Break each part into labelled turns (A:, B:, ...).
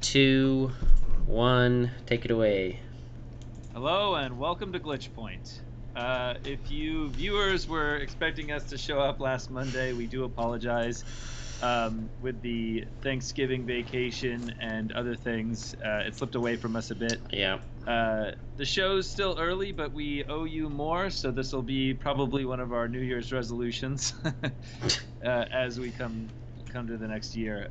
A: Two, one, take it away.
B: Hello and welcome to Glitch Point. If you viewers were expecting us to show up last Monday, we do apologize. With the Thanksgiving vacation and other things, it slipped away from us a bit.
A: Yeah.
B: The show's still early, but we owe you more, so this will be probably one of our New Year's resolutions as we come to the next year.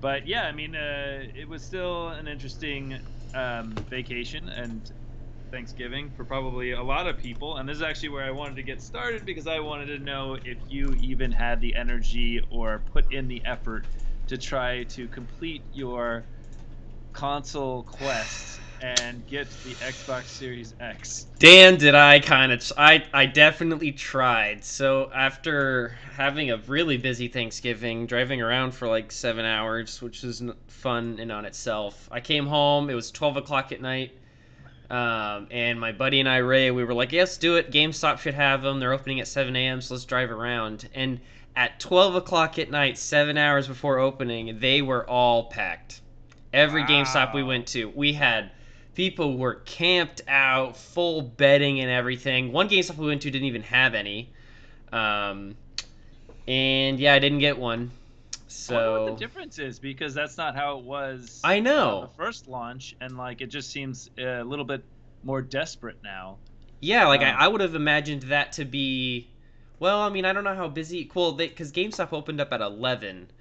B: But yeah, I mean, it was still an interesting vacation and Thanksgiving for probably a lot of people. And this is actually where I wanted to get started because I wanted to know if you even had the energy or put in the effort to try to complete your console quest and get the Xbox Series X.
A: Dan, did I kind of. I definitely tried. So, after having a really busy Thanksgiving, driving around for like 7 hours, which was fun in on itself, I came home. It was 12 o'clock at night. And my buddy and I, Ray, we were like, yes, do it. GameStop should have them. They're opening at 7 a.m., so let's drive around. And at 12 o'clock at night, 7 hours before opening, they were all packed. Every GameStop we
B: Wow.
A: went to, we had people were camped out, full bedding and everything. One GameStop we went to didn't even have any. Um, and yeah, I didn't get one.
B: I wonder what the
A: So
B: difference is because that's not how it was
A: I
B: the
A: know.
B: first launch, and like it just seems a little bit more desperate now.
A: Yeah, like I,
B: Um,
A: I would have imagined that to be. Well, I mean, I don't know how busy. Well, because GameStop opened up at 11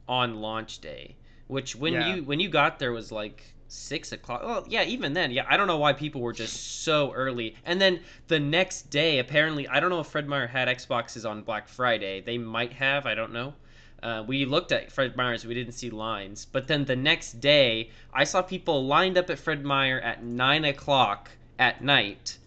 A: on launch day, which when
B: yeah,
A: you got there was like 6 o'clock. Well, yeah, even then, yeah, I don't know why people were just so early. And then the next day, apparently, I don't know if Fred Meyer had Xboxes on Black Friday. They might have. I don't know. We looked at Fred Meyer's, we didn't see lines. But then the next day, I saw people lined up at Fred Meyer at 9 o'clock at night,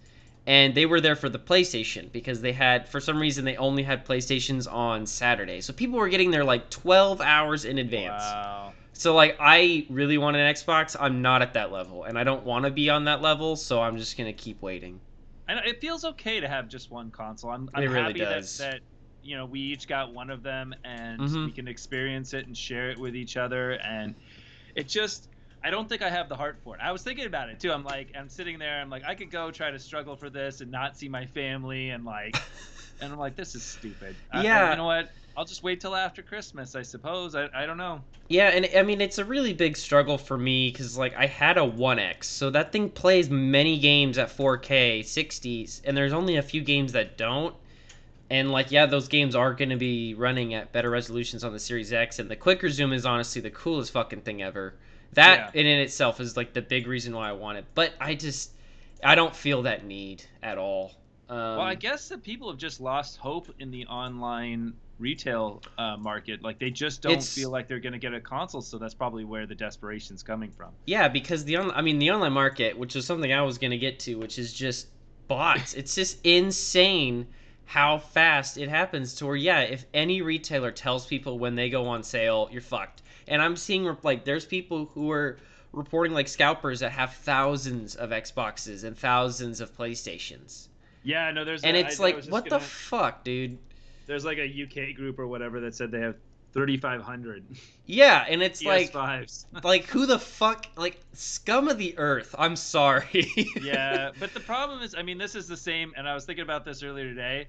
A: and they were there for the PlayStation because they had, for some reason, they only had PlayStations on Saturday. So people were getting there like 12 hours in advance.
B: wow.
A: So like I really want an Xbox. I'm not at that level and I don't want to be on that level, so I'm just going to keep waiting.
B: And it feels okay to have just one console. I'm
A: It really
B: happy
A: does.
B: that we each got one of them and we
A: Mhm.
B: can experience it and share it with each other. And it just I don't think I have the heart for it. I was thinking about it too. I'm sitting there. I'm like I could go try to struggle for this and not see my family and I'm like this is stupid. You
A: Yeah.
B: know what? I'll just wait till after Christmas, I suppose. I don't know.
A: Yeah, and I mean it's a really big struggle for me cuz like I had a 1X. So that thing plays many games at 4K 60s and there's only a few games that don't. And like, yeah, those games are going to be running at better resolutions on the Series X, and the quick resume is honestly the coolest fucking thing ever. That
B: Yeah.
A: in itself is like the big reason why I want it. But I don't feel that need at all.
B: Well, I
A: Um,
B: guess that people have just lost hope in the online retail market. Like they just don't feel
A: it's
B: like they're going to get a console, so that's probably where the desperation's coming from.
A: Yeah, because I mean the online market, which is something I was going to get to, which is just bots. It's just insane how fast it happens to where yeah, if any retailer tells people when they go on sale, you're fucked. And I'm seeing like there's people who are reporting like scalpers that have thousands of Xboxes and thousands of PlayStations.
B: Yeah, no,
A: And it's
B: I
A: like
B: was just
A: what the
B: gonna.
A: fuck, dude?
B: There's like a UK group or whatever that said they have 3,500
A: Yeah, and it's
B: PS5s.
A: like who the fuck, like scum of the earth. I'm sorry.
B: Yeah, but the problem is, I mean, this is the same, and I was thinking about this earlier today.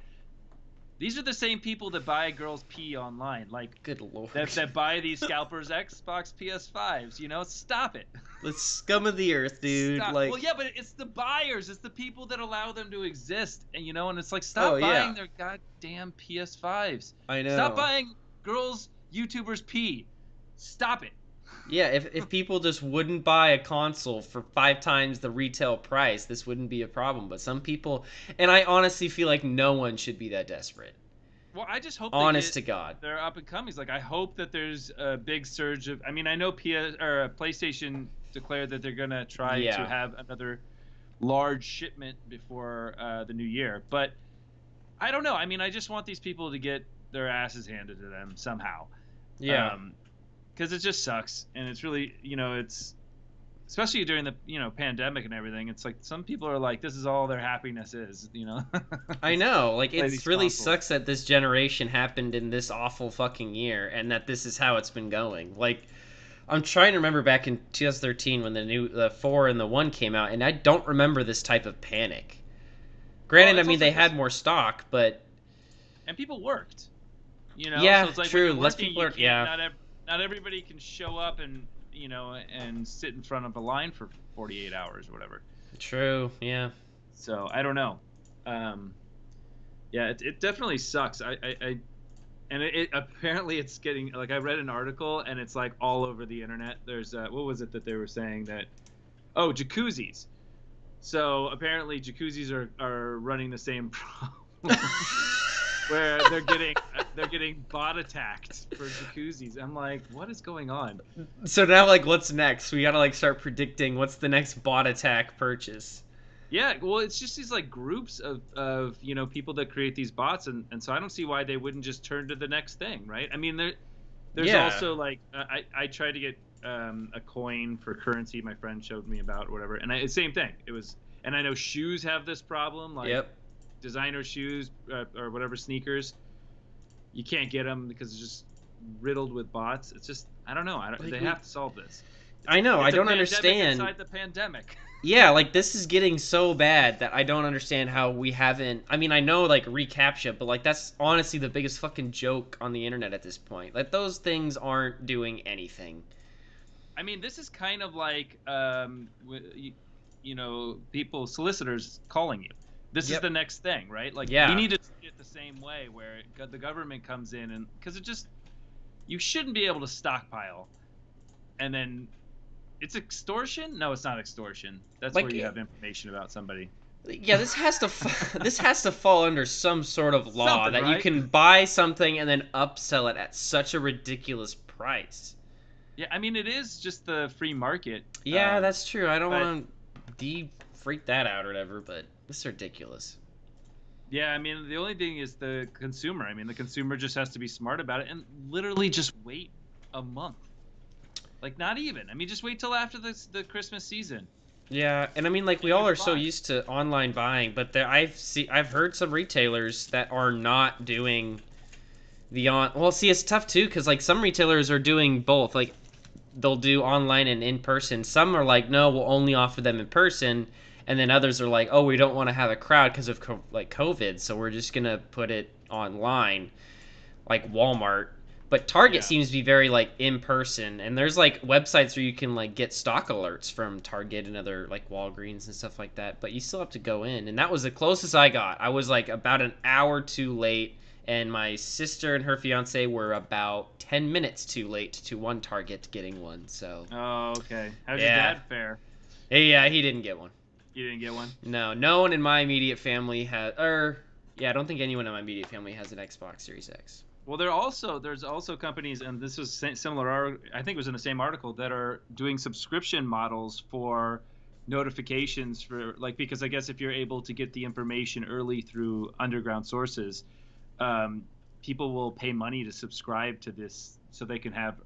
B: These are the same people that buy girls pee online, like
A: Good lord.
B: that buy these scalpers Xbox PS5s. Stop it.
A: The scum of the earth, dude.
B: Stop. Well,
A: Like,
B: yeah, but it's the buyers. It's the people that allow them to exist. And it's like
A: oh
B: stop
A: yeah,
B: buying their goddamn PS5s.
A: I
B: Stop
A: know.
B: buying girls YouTubers pee. Stop it.
A: Yeah, if people just wouldn't buy a console for 5 times the retail price, this wouldn't be a problem. But some people, and I honestly feel like no one should be that desperate.
B: Well, I just hope they
A: Honest
B: get
A: to God.
B: their up and comings. Like I hope that there's a big surge of. I mean, I know PlayStation declared that they're gonna try to
A: Yeah,
B: have another large shipment before the new year, but I don't know. I mean, I just want these people to get their asses handed to them somehow.
A: yeah,
B: Um, because it just sucks, and it's really, it's especially during the pandemic and everything. It's like some people are like, this is all their happiness is.
A: I know. Like,
B: Play
A: it's
B: these
A: really
B: consoles.
A: sucks that this generation happened in this awful fucking year, and that this is how it's been going. Like, I'm trying to remember back in 2013 when the 4 and the 1 came out, and I don't remember this type of panic.
B: Well,
A: Granted, I
B: it's
A: mean
B: also
A: they had
B: just
A: more stock, but
B: and people worked,
A: yeah,
B: so it's like when
A: true.
B: you're
A: Less
B: working,
A: people
B: you
A: are.
B: can't
A: Yeah,
B: not everybody can show up and and sit in front of a line for 48 hours or whatever.
A: true. Yeah.
B: So I don't know. Um, yeah, it definitely sucks. I and it apparently it's getting like I read an article and it's like all over the internet. There's what was it that they were saying that jacuzzis. So apparently jacuzzis are running the same problem where they're getting bot attacked for jacuzzis. I'm like, what is going on?
A: So now, like, what's next? We gotta like start predicting what's the next bot attack purchase.
B: Yeah, well, it's just these like groups of people that create these bots, and so I don't see why they wouldn't just turn to the next thing, right? I mean, there's
A: Yeah.
B: also like I tried to get a coin for currency my friend showed me about or whatever, and same thing. It was, and I know shoes have this problem, like
A: Yep.
B: designer shoes or whatever sneakers, you can't get them because it's just riddled with bots. It's just I don't know.
A: Like
B: They
A: we.
B: have to solve this.
A: I know. I
B: It's a
A: don't
B: pandemic
A: understand.
B: inside the pandemic.
A: Yeah, like this is getting so bad that I don't understand how we haven't. I mean, I know like reCAPTCHA, but like that's honestly the biggest fucking joke on the internet at this point. Like those things aren't doing anything.
B: I mean, this is kind of like, people, solicitors calling you. This is
A: Yep.
B: the next thing, right? Like, we
A: Yeah.
B: need to see it the same way where the government comes in and because you shouldn't be able to stockpile and then it's extortion. No, it's not extortion. That's where
A: Like
B: you have information about somebody.
A: yeah, this has to fall under some sort of law
B: Something,
A: that you
B: right?
A: can buy something and then upsell it at such a ridiculous price.
B: Yeah, I mean, it is just the free market.
A: Yeah, that's true. I don't
B: But
A: want to freak that out or whatever, but this is ridiculous.
B: yeah, I mean, the only thing is the consumer. I mean, the consumer just has to be smart about it and literally just wait a month. Like not even. I mean, just wait till after the Christmas season,
A: Yeah, and I mean, like we
B: and you'll
A: all
B: be
A: are so
B: fine.
A: used to online buying, but I've heard some retailers that are not doing the on. Well, see, it's tough too because like some retailers are doing both. Like they'll do online and in person. Some are like, no, we'll only offer them in person, and then others are like, oh, we don't want to have a crowd because of like COVID, so we're just gonna put it online, like Walmart. But Target
B: Yeah.
A: seems to be very like in person, and there's like websites where you can like get stock alerts from Target and other like Walgreens and stuff like that. But you still have to go in, and that was the closest I got. I was like about an hour too late, and my sister and her fiance were about 10 minutes too late to one Target getting one. So
B: Oh, okay. How's your
A: yeah,
B: dad fare?
A: yeah, he didn't get one.
B: You didn't get one?
A: No, no one in my immediate family had, or yeah, I don't think anyone in my immediate family has an Xbox Series X.
B: Well, there's also companies, and this is similar. I think it was in the same article that are doing subscription models for notifications for like because I guess if you're able to get the information early through underground sources, um, people will pay money to subscribe to this so they can have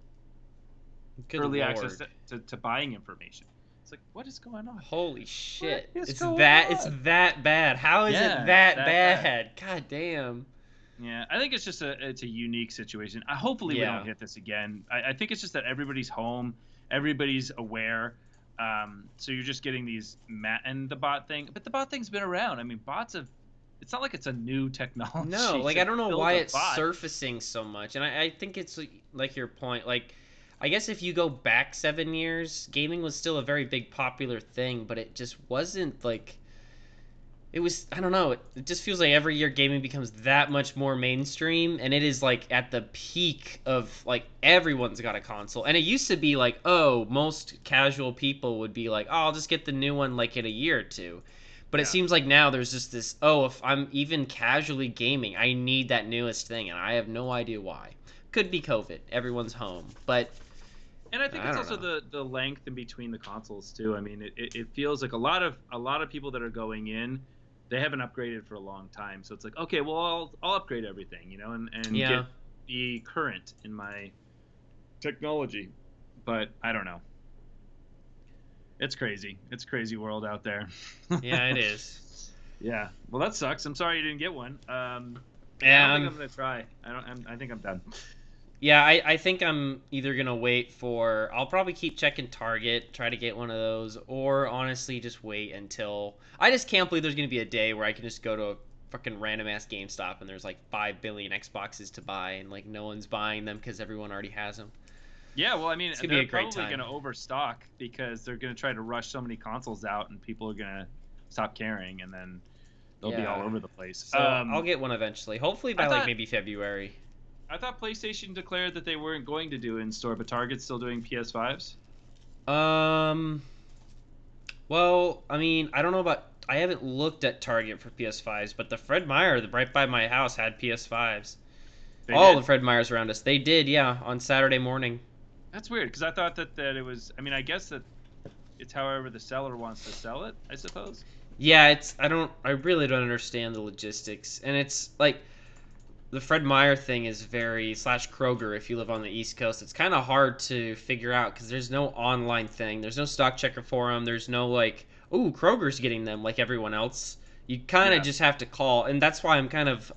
A: Good
B: early access
A: lord.
B: to buying information. It's like, what is going on?
A: Holy
B: What
A: shit.
B: is
A: It's
B: going
A: that it's
B: on?
A: that bad. How is it
B: Yeah, it's
A: that
B: that bad.
A: bad? God damn.
B: Yeah, I think it's a unique situation. Hopefully we don't
A: Yeah.
B: hit this again. I think it's just that everybody's home, everybody's aware. So you're just getting these and the bot thing, but the bot thing's been around. I mean, bots have. It's not like it's a new
A: No,
B: technology
A: like
B: to
A: I don't know
B: build
A: why
B: a
A: it's
B: bot.
A: surfacing so much. And I think it's like your point. Like I guess if you go back 7 years, gaming was still a very big popular thing, but it just wasn't like it was. I don't know. It just feels like every year gaming becomes that much more mainstream, and it is like at the peak of like everyone's got a console. And it used to be like, oh, most casual people would be like, oh, I'll just get the new one like in a year or two. But it
B: Yeah,
A: seems like now there's just this, oh, if I'm even casually gaming, I need that newest thing, and I have no idea why. Could be COVID. Everyone's home, but
B: and I think
A: I
B: it's
A: don't
B: also
A: know.
B: the length in between the consoles too. I mean, it feels like a lot of people that are going in, they haven't upgraded for a long time. So it's like, okay, well, I'll upgrade everything, and
A: Yeah,
B: get be current in my technology. But I don't know. It's crazy. It's crazy world out there.
A: yeah, it is.
B: Yeah. Well, that sucks. I'm sorry you didn't get one. Yeah, I don't
A: Yeah,
B: think I'm gonna try. I don't. I think I'm done.
A: Yeah, I think I'm either gonna wait for. I'll probably keep checking Target, try to get one of those, or honestly just wait until. I just can't believe there's gonna be a day where I can just go to a fucking random ass GameStop and there's like 5 billion Xboxes to buy and like no one's buying them because everyone already has them.
B: Yeah, well, I mean,
A: It's gonna be
B: they're
A: a great
B: probably going
A: time.
B: to overstock because they're going to try to rush so many consoles out, and people are going to stop caring, and then they'll be all
A: Yeah.
B: over the place.
A: So I'll get one eventually. Hopefully
B: I
A: by like
B: thought
A: maybe February.
B: I thought PlayStation declared that they weren't going to do in store, but Target's still doing PS5s.
A: Um. Well, I mean, I don't know about. I haven't looked at Target for PS5s, but the Fred Meyer, the right by my house, had PS5s.
B: They
A: All the
B: did.
A: Fred Meyers around us. They did, yeah, on Saturday morning.
B: That's weird because I thought that it was. I mean, I guess that it's however the seller wants to sell it. I suppose.
A: Yeah, I really don't understand the logistics. And it's like the Fred Meyer thing is very slash Kroger if you live on the East Coast. It's kind of hard to figure out because there's no online thing. There's no stock checker for them. There's no like, ooh, Kroger's getting them like everyone else. You kind of
B: Yeah.
A: just have to call, and that's why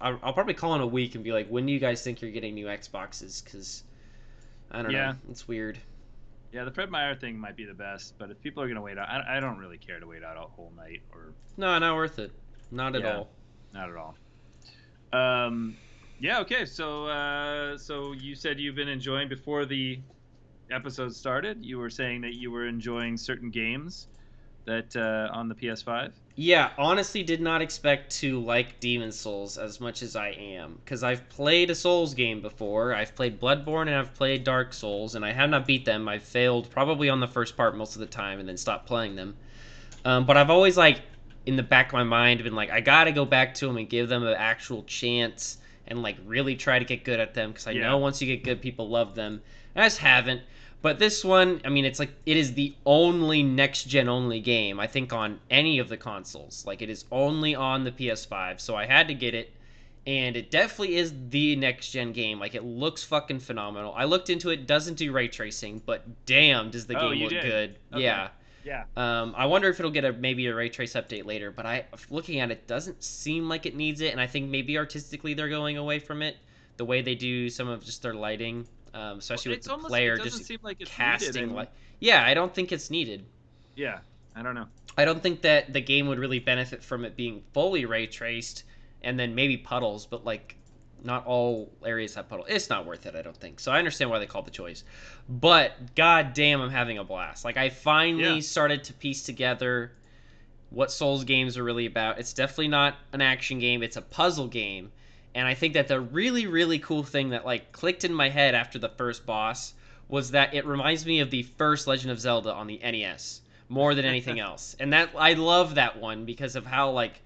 A: I'll probably call in a week and be like, when do you guys think you're getting new Xboxes? Because I don't know,
B: Yeah.
A: it's weird.
B: Yeah. The Fred Meyer thing might be the best, but if people are going to wait out, I don't really care to wait out a whole night or.
A: No, not worth it. Not at
B: Yeah.
A: all.
B: Not at all. Um, yeah. Okay. So you said you've been enjoying before the episode started. You were saying that you were enjoying certain games that on the PS5.
A: Yeah, honestly, did not expect to like Demon Souls as much as I am. Because I've played a Souls game before. I've played Bloodborne and I've played Dark Souls, and I have not beat them. I've failed probably on the first part most of the time and then stopped playing them. But I've always, like, in the back of my mind, been like, I gotta go back to them and give them an actual chance and, like, really try to get good at them. Because I
B: Yeah.
A: know once you get good, people love them. I just haven't. But this one, I mean, it's like it is the only next gen only game I think on any of the consoles. Like it is only on the PS5, so I had to get it, and it definitely is the next gen game. Like it looks fucking phenomenal. I looked into it, doesn't do ray tracing, but damn, does the
B: Oh,
A: game
B: you
A: look
B: did.
A: good?
B: Okay.
A: Yeah.
B: Yeah.
A: I wonder if it'll get a maybe a ray trace update later, but I looking at it doesn't seem like it needs it, and I think maybe artistically they're going away from it, the way they do some of just their lighting,
B: Well,
A: especially with
B: it's
A: the
B: almost. It
A: player
B: doesn't
A: just
B: seem like it's needed,
A: casting
B: and
A: like. Yeah, I don't think it's needed.
B: yeah. I don't know.
A: I don't think that the game would really benefit from it being fully ray traced, and then maybe puddles, but like not all areas have puddles. It's not worth it, I don't think. So I understand why they called the choice. But god damn, I'm having a blast. Like I
B: Yeah.
A: finally started to piece together what Souls games are really about. It's definitely not an action game, it's a puzzle game. And I think that the really, really cool thing that like clicked in my head after the first boss was that it reminds me of the first Legend of Zelda on the NES more than anything else. And that I love that one because of how like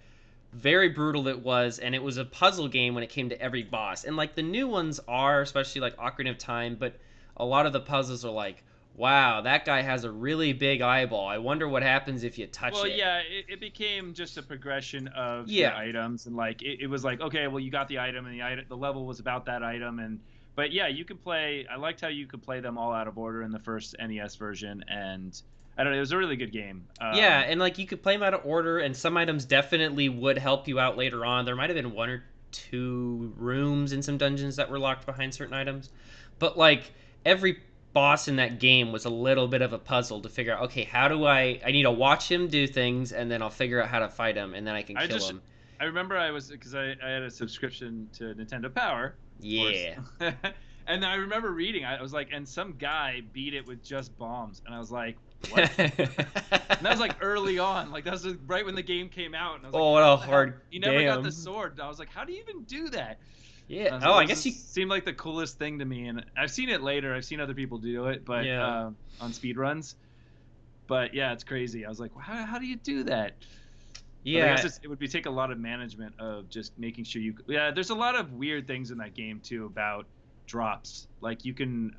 A: very brutal it was, and it was a puzzle game when it came to every boss. And like the new ones are, especially like Ocarina of Time, but a lot of the puzzles are like, wow, that guy has a really big eyeball. I wonder what happens if you touch
B: Well,
A: it.
B: yeah, it became just a progression of the
A: Yeah.
B: items, and like it was like, okay, well, you got the item, and the level was about that item, and but yeah, you could play. I liked how you could play them all out of order in the first NES version, and I don't know, it was a really good game.
A: Yeah, and like you could play them out of order, and some items definitely would help you out later on. There might have been one or two rooms in some dungeons that were locked behind certain items, but like every boss in that game was a little bit of a puzzle to figure out. Okay, how do I need to watch him do things, and then I'll figure out how to fight him, and then I can
B: I
A: kill
B: just
A: him.
B: I remember I was because I had a subscription to Nintendo Power, of course,
A: Yeah.
B: and I remember reading. I was like, and some guy beat it with just bombs, and I was like, what? And that was like early on, like that was right when the game came out, and I was like,
A: Oh, what
B: how
A: a
B: the hell?
A: hard
B: You never got the
A: damn.
B: sword. And I was like, how do you even do that? And
A: Yeah.
B: I was
A: Oh,
B: like,
A: I
B: this
A: guess you.
B: seemed like the coolest thing to me, and I've seen it later. I've seen other people do it, but
A: Yeah.
B: on speed runs. But yeah, it's crazy. I was like, well, how do you do that? But I guess
A: Yeah.
B: it would be take a lot of management of just making sure you. Yeah, there's a lot of weird things in that game too about drops. Like you can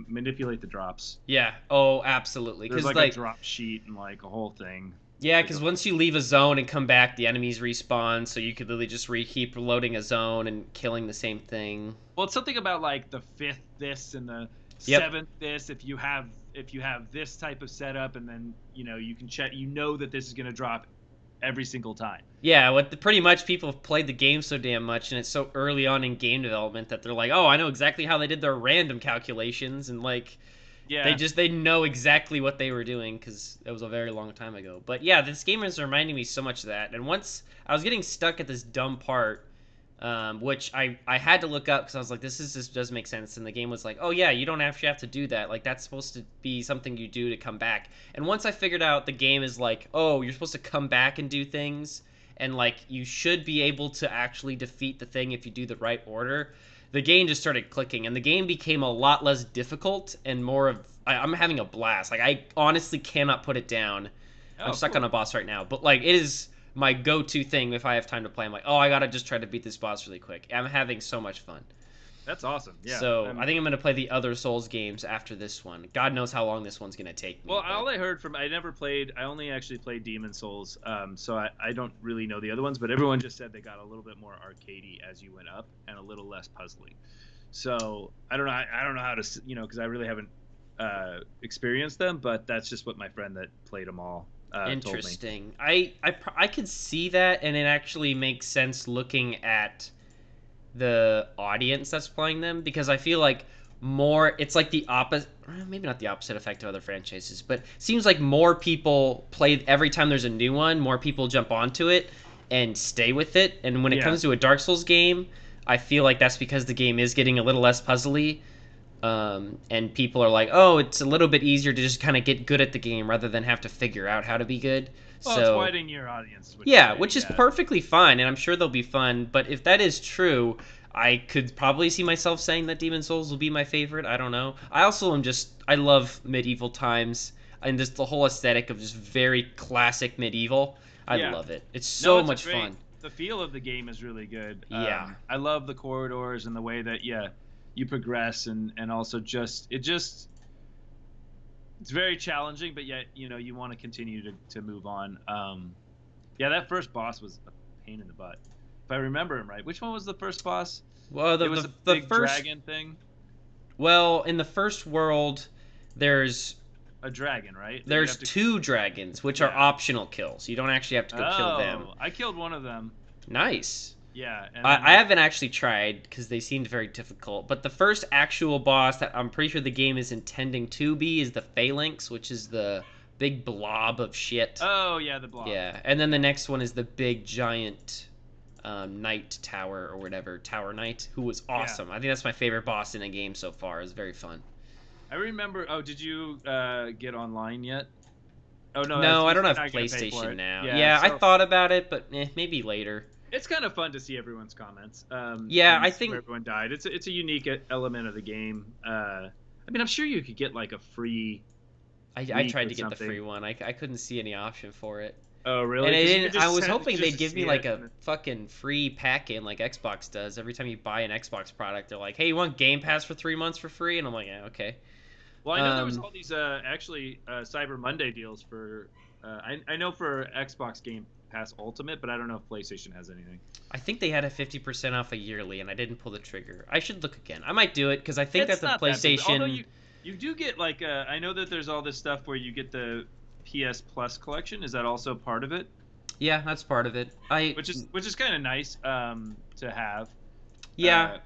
B: manipulate the drops.
A: Yeah. Oh, absolutely.
B: There's
A: Because
B: like a
A: like
B: drop sheet and like a whole thing
A: yeah,
B: that
A: because
B: goes.
A: once you leave a zone and come back, the enemies respawn, so you could literally just keep reloading a zone and killing the same thing.
B: Well, it's something about like the fifth this and the
A: Yep.
B: seventh this. If you have this type of setup, and then you can check. You know that this is going to drop every single time.
A: Yeah, pretty much people have played the game so damn much, and it's so early on in game development that they're like, oh, I know exactly how they did their random calculations, and like
B: Yeah.
A: they know exactly what they were doing because it was a very long time ago. But yeah, this game is reminding me so much of that. And once I was getting stuck at this dumb part, which I had to look up because I was like, this does make sense. And the game was like, oh yeah, you don't actually have to do that. Like that's supposed to be something you do to come back. And once I figured out the game is like, oh, you're supposed to come back and do things, and like you should be able to actually defeat the thing if you do the right order. The game just started clicking, and the game became a lot less difficult and more of I'm having a blast. Like I honestly cannot put it down. I'm
B: Oh,
A: stuck on
B: cool.
A: a boss right now, but like it is my go-to thing if I have time to play. I'm like, oh, I gotta just try to beat this boss really quick. I'm having so much fun.
B: That's awesome. Yeah.
A: So I think I'm gonna play the other Souls games after this one. God knows how long this one's gonna take me.
B: Well,
A: But
B: all I heard from I never played. I only actually played Demon Souls, so I don't really know the other ones. But everyone just said they got a little bit more arcadey as you went up and a little less puzzly. So I don't know. I don't know how to because I really haven't experienced them. But that's just what my friend that played them all told me.
A: interesting. I could see that, and it actually makes sense looking at the audience that's playing them because I feel like more it's like the opposite, maybe not the opposite effect of other franchises, but seems like more people play every time there's a new one, more people jump onto it and stay with it. And when it
B: Yeah.
A: comes to a Dark Souls game, I feel like that's because the game is getting a little less puzzly. And people are like, oh, it's a little bit easier to just kind of get good at the game rather than have to figure out how to be good.
B: Well, it's
A: So
B: widening your audience.
A: yeah, which is perfectly fine, and I'm sure they'll be fun. But if that is true, I could probably see myself saying that Demon Souls will be my favorite. I don't know. I also am just I love medieval times and just the whole aesthetic of just very classic medieval. I
B: Yeah.
A: love it. It's
B: No,
A: so
B: it's a
A: much
B: great.
A: fun.
B: The feel of the game is really good.
A: Yeah.
B: I love the corridors and the way that you progress and also it's very challenging, but yet you want to continue to move on. Yeah, that first boss was a pain in the butt. If I remember him right, which one was the first boss?
A: Well,
B: It was a
A: the
B: big
A: first
B: dragon thing.
A: well in the first world, there's
B: A dragon, right? That you
A: there's
B: have to-
A: two dragons, which are
B: Yeah.
A: optional kills. You don't actually have to go kill them.
B: Oh, I killed one of them.
A: Nice.
B: Yeah, and
A: I haven't actually tried because they seemed very difficult. But the first actual boss that I'm pretty sure the game is intending to be is the Phalanx, which is the big blob of shit.
B: Oh yeah, the blob.
A: Yeah, and then the next one is the big giant knight tower or whatever, Tower Knight, who was awesome. I think that's my favorite boss in a game so far. It was very fun.
B: I remember. Oh, did you get online yet? Oh no,
A: No, I don't
B: you're
A: have
B: not gonna pay for
A: PlayStation
B: it.
A: now.
B: Yeah,
A: Yeah, I
B: so
A: thought about it, but maybe later.
B: it's kind of fun to see everyone's comments.
A: Yeah,
B: and
A: I
B: see
A: think
B: where everyone died. It's a unique element of the game. I mean, I'm sure you could get like a free.
A: I
B: week
A: tried
B: or
A: to get the
B: something.
A: free one. I couldn't see any option for it.
B: Oh really?
A: And I
B: 'Cause you
A: didn't.
B: could
A: I
B: just
A: was
B: send-
A: hoping
B: just
A: they'd
B: to
A: give me
B: see
A: like
B: it,
A: a
B: and then-
A: fucking free pack-in like Xbox does. Every time you buy an Xbox product, they're like, "Hey, you want Game Pass for 3 months for free?" And I'm like, "Yeah, okay."
B: Well, I know there was
A: Um,
B: all these actually Cyber Monday deals for. I know for Xbox Game Pass Ultimate, but I don't know if PlayStation has anything.
A: I think they had a 50% off a yearly, and I didn't pull the trigger. I should look again. I might do it because I think
B: It's
A: that the
B: not that big, although
A: PlayStation.
B: you do get like I know that there's all this stuff where you get the PS Plus collection. Is that also part of it?
A: Yeah, that's part of it.
B: Which is kind of nice to have.
A: Yeah,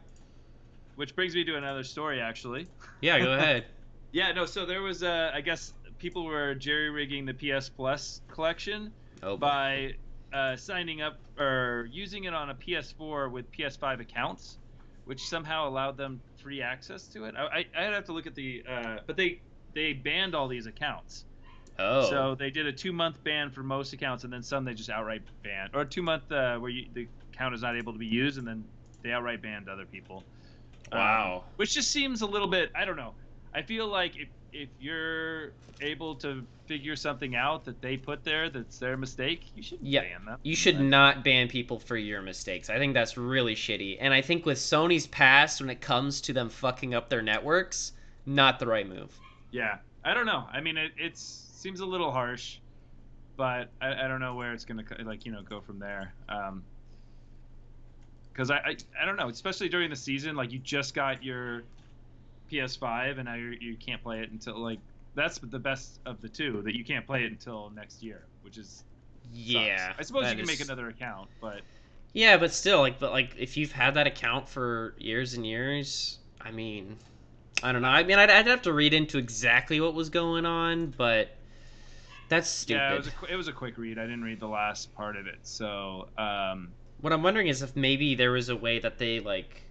B: Which brings me to another story actually.
A: yeah. Go ahead.
B: Yeah, no. So there was I guess people were jerry rigging the PS Plus collection
A: Oh, boy.
B: by signing up or using it on a PS4 with PS5 accounts, which somehow allowed them free access to it. I'd have to look at the but they banned all these accounts.
A: Oh.
B: So they did a 2-month ban for most accounts, and then some they just outright banned, or a 2-month where the account is not able to be used, and then they outright banned other people.
A: Wow.
B: Which just seems a little bit. I don't know. I feel like if you're able to figure something out that they put there that's their mistake, you should
A: Yeah,
B: ban them.
A: you should not ban people for your mistakes. I think that's really shitty. And I think with Sony's past, when it comes to them fucking up their networks, not the right move.
B: Yeah, I don't know. I mean, it seems a little harsh, but I don't know where it's gonna go from there. Because I don't know, especially during the season, like you just got your PS5 and now you can't play it until like that's the best of the two that you can't play it until next year, which is sucks.
A: Yeah,
B: I suppose you
A: that
B: can make
A: is.
B: another account, but
A: Yeah, but still, like if you've had that account for years and years, I mean, I don't know. I mean, I'd have to read into exactly what was going on, but that's
B: yeah,
A: stupid.
B: it was a quick read. I didn't read the last part of it, so
A: What I'm wondering is if maybe there was a way that they like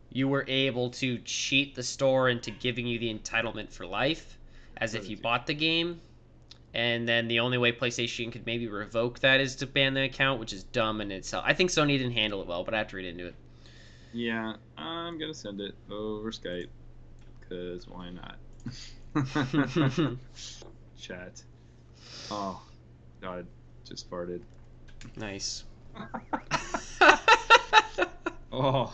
A: you were able to cheat the store into giving you the entitlement for life, as if
B: really
A: you
B: too.
A: bought the game, and then the only way PlayStation could maybe revoke that is to ban the account, which is dumb in itself. I think Sony didn't handle it well, but I have to read into it.
B: Yeah, I'm gonna send it over Skype because why not? Chat. Oh, God, just farted.
A: Nice.
B: Oh,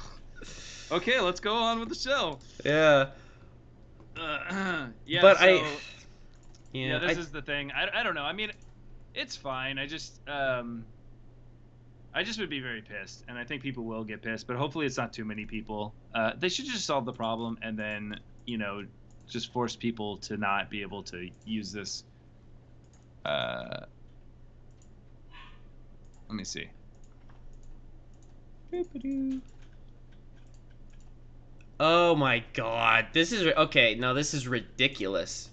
B: okay, let's go on with the show.
A: Yeah,
B: Yeah,
A: but
B: so yeah,
A: yeah,
B: this is the thing. I don't know. I mean, it's fine. I just would be very pissed, and I think people will get pissed, but hopefully it's not too many people. They should just solve the problem and then, just force people to not be able to use this. Uh, Let me see.
A: Oh my god, this is okay. No, this is ridiculous.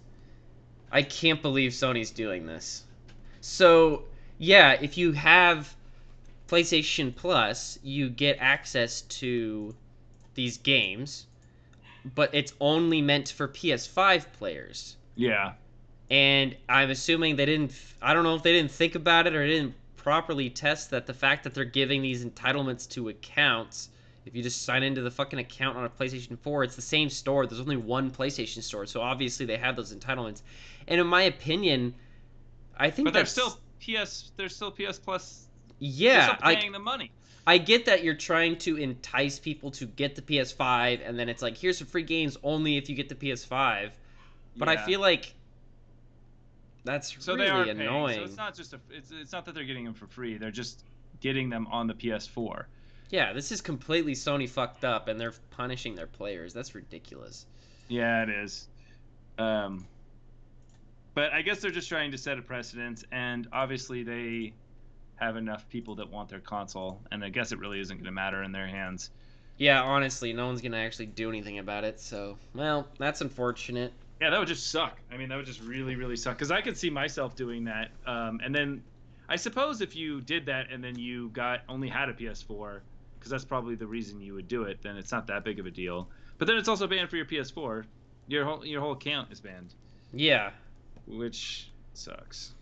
A: I can't believe Sony's doing this. So, yeah, if you have PlayStation Plus, you get access to these games, but it's only meant for PS5 players.
B: Yeah.
A: And I'm assuming they didn't. I don't know if they didn't think about it or didn't properly test that the fact that they're giving these entitlements to accounts. If you just sign into the fucking account on a PlayStation 4, it's the same store. There's only one PlayStation store, so obviously they have those entitlements. And in my opinion, I think
B: But they're
A: that's
B: still PS Plus. They're still
A: yeah.
B: paying the money.
A: I get that you're trying to entice people to get the PS5, and then it's like here's some free games only if you get the PS5. But I
B: Yeah.
A: feel like that's
B: So they
A: really
B: are paying. So
A: annoying.
B: it's not just it's not that they're getting them for free. They're just getting them on the PS4.
A: Yeah, this is completely Sony fucked up, and they're punishing their players. That's ridiculous.
B: Yeah, it is. Um, but I guess they're just trying to set a precedent, and obviously they have enough people that want their console, and I guess it really isn't going to matter in their hands.
A: Yeah, honestly, no one's gonna actually do anything about it. So, well, that's unfortunate.
B: Yeah, that would just suck. I mean, that would just really, really suck. Because I could see myself doing that. And then I suppose if you did that and then you only had a PS4, because that's probably the reason you would do it, then it's not that big of a deal. But then it's also banned for your PS4. Your whole account is banned,
A: Yeah.
B: which sucks.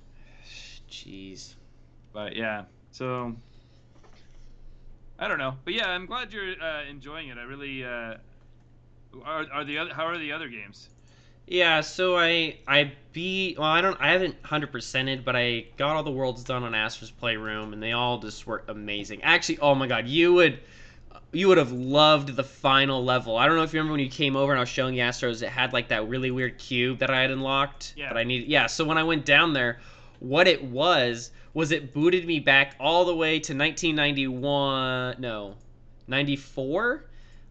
A: Jeez.
B: But yeah, so I don't know. But yeah, I'm glad you're enjoying it. I really are the other. How are the other games?
A: Yeah, so I beat well I haven't 100%ed, but I got all the worlds done on Astro's Playroom and they all just were amazing. Actually, oh my god, you would have loved the final level. I don't know if you remember when you came over and I was showing you Astros, it had like that really weird cube that I had unlocked
B: Yeah.
A: that I needed. Yeah, so when I went down there, what it was it booted me back all the way to 1991, no, 94.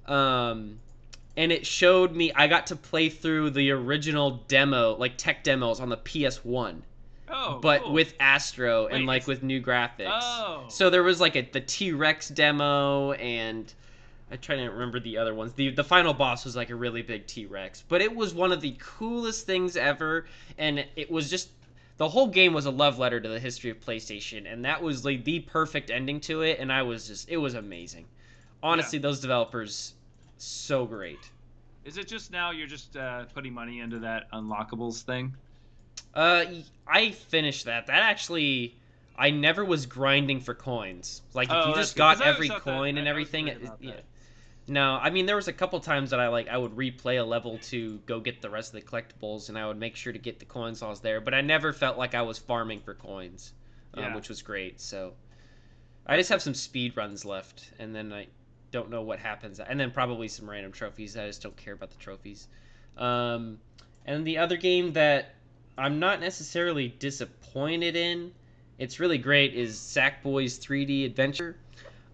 A: And it showed me I got to play through the original demo, like tech demos on the PS1,
B: Oh,
A: but
B: cool.
A: with Astro and
B: Wait,
A: like with new graphics.
B: Oh.
A: So there was like the T-Rex demo, and I try to remember the other ones. The final boss was like a really big T-Rex, but it was one of the coolest things ever, and it was just the whole game was a love letter to the history of PlayStation, and that was like the perfect ending to it, and it was amazing. Honestly, those developers so great.
B: Is it just now you're just putting money into that unlockables thing?
A: I finished that. That actually, I never was grinding for coins. Like if
B: Oh,
A: you
B: that's
A: just
B: good. 'Cause
A: got
B: I always
A: every
B: thought
A: coin and
B: I was
A: everything,
B: worried about
A: yeah.
B: that.
A: No, I mean there was a couple times that I would replay a level to go get the rest of the collectibles, and I would make sure to get the coins while I was there. But I never felt like I was farming for coins,
B: Yeah.
A: which was great. So I just have some speed runs left, and then I don't know what happens, and then probably some random trophies. I just don't care about the trophies. Um, and the other game that I'm not necessarily disappointed in, it's really great, is Sackboy's 3D Adventure.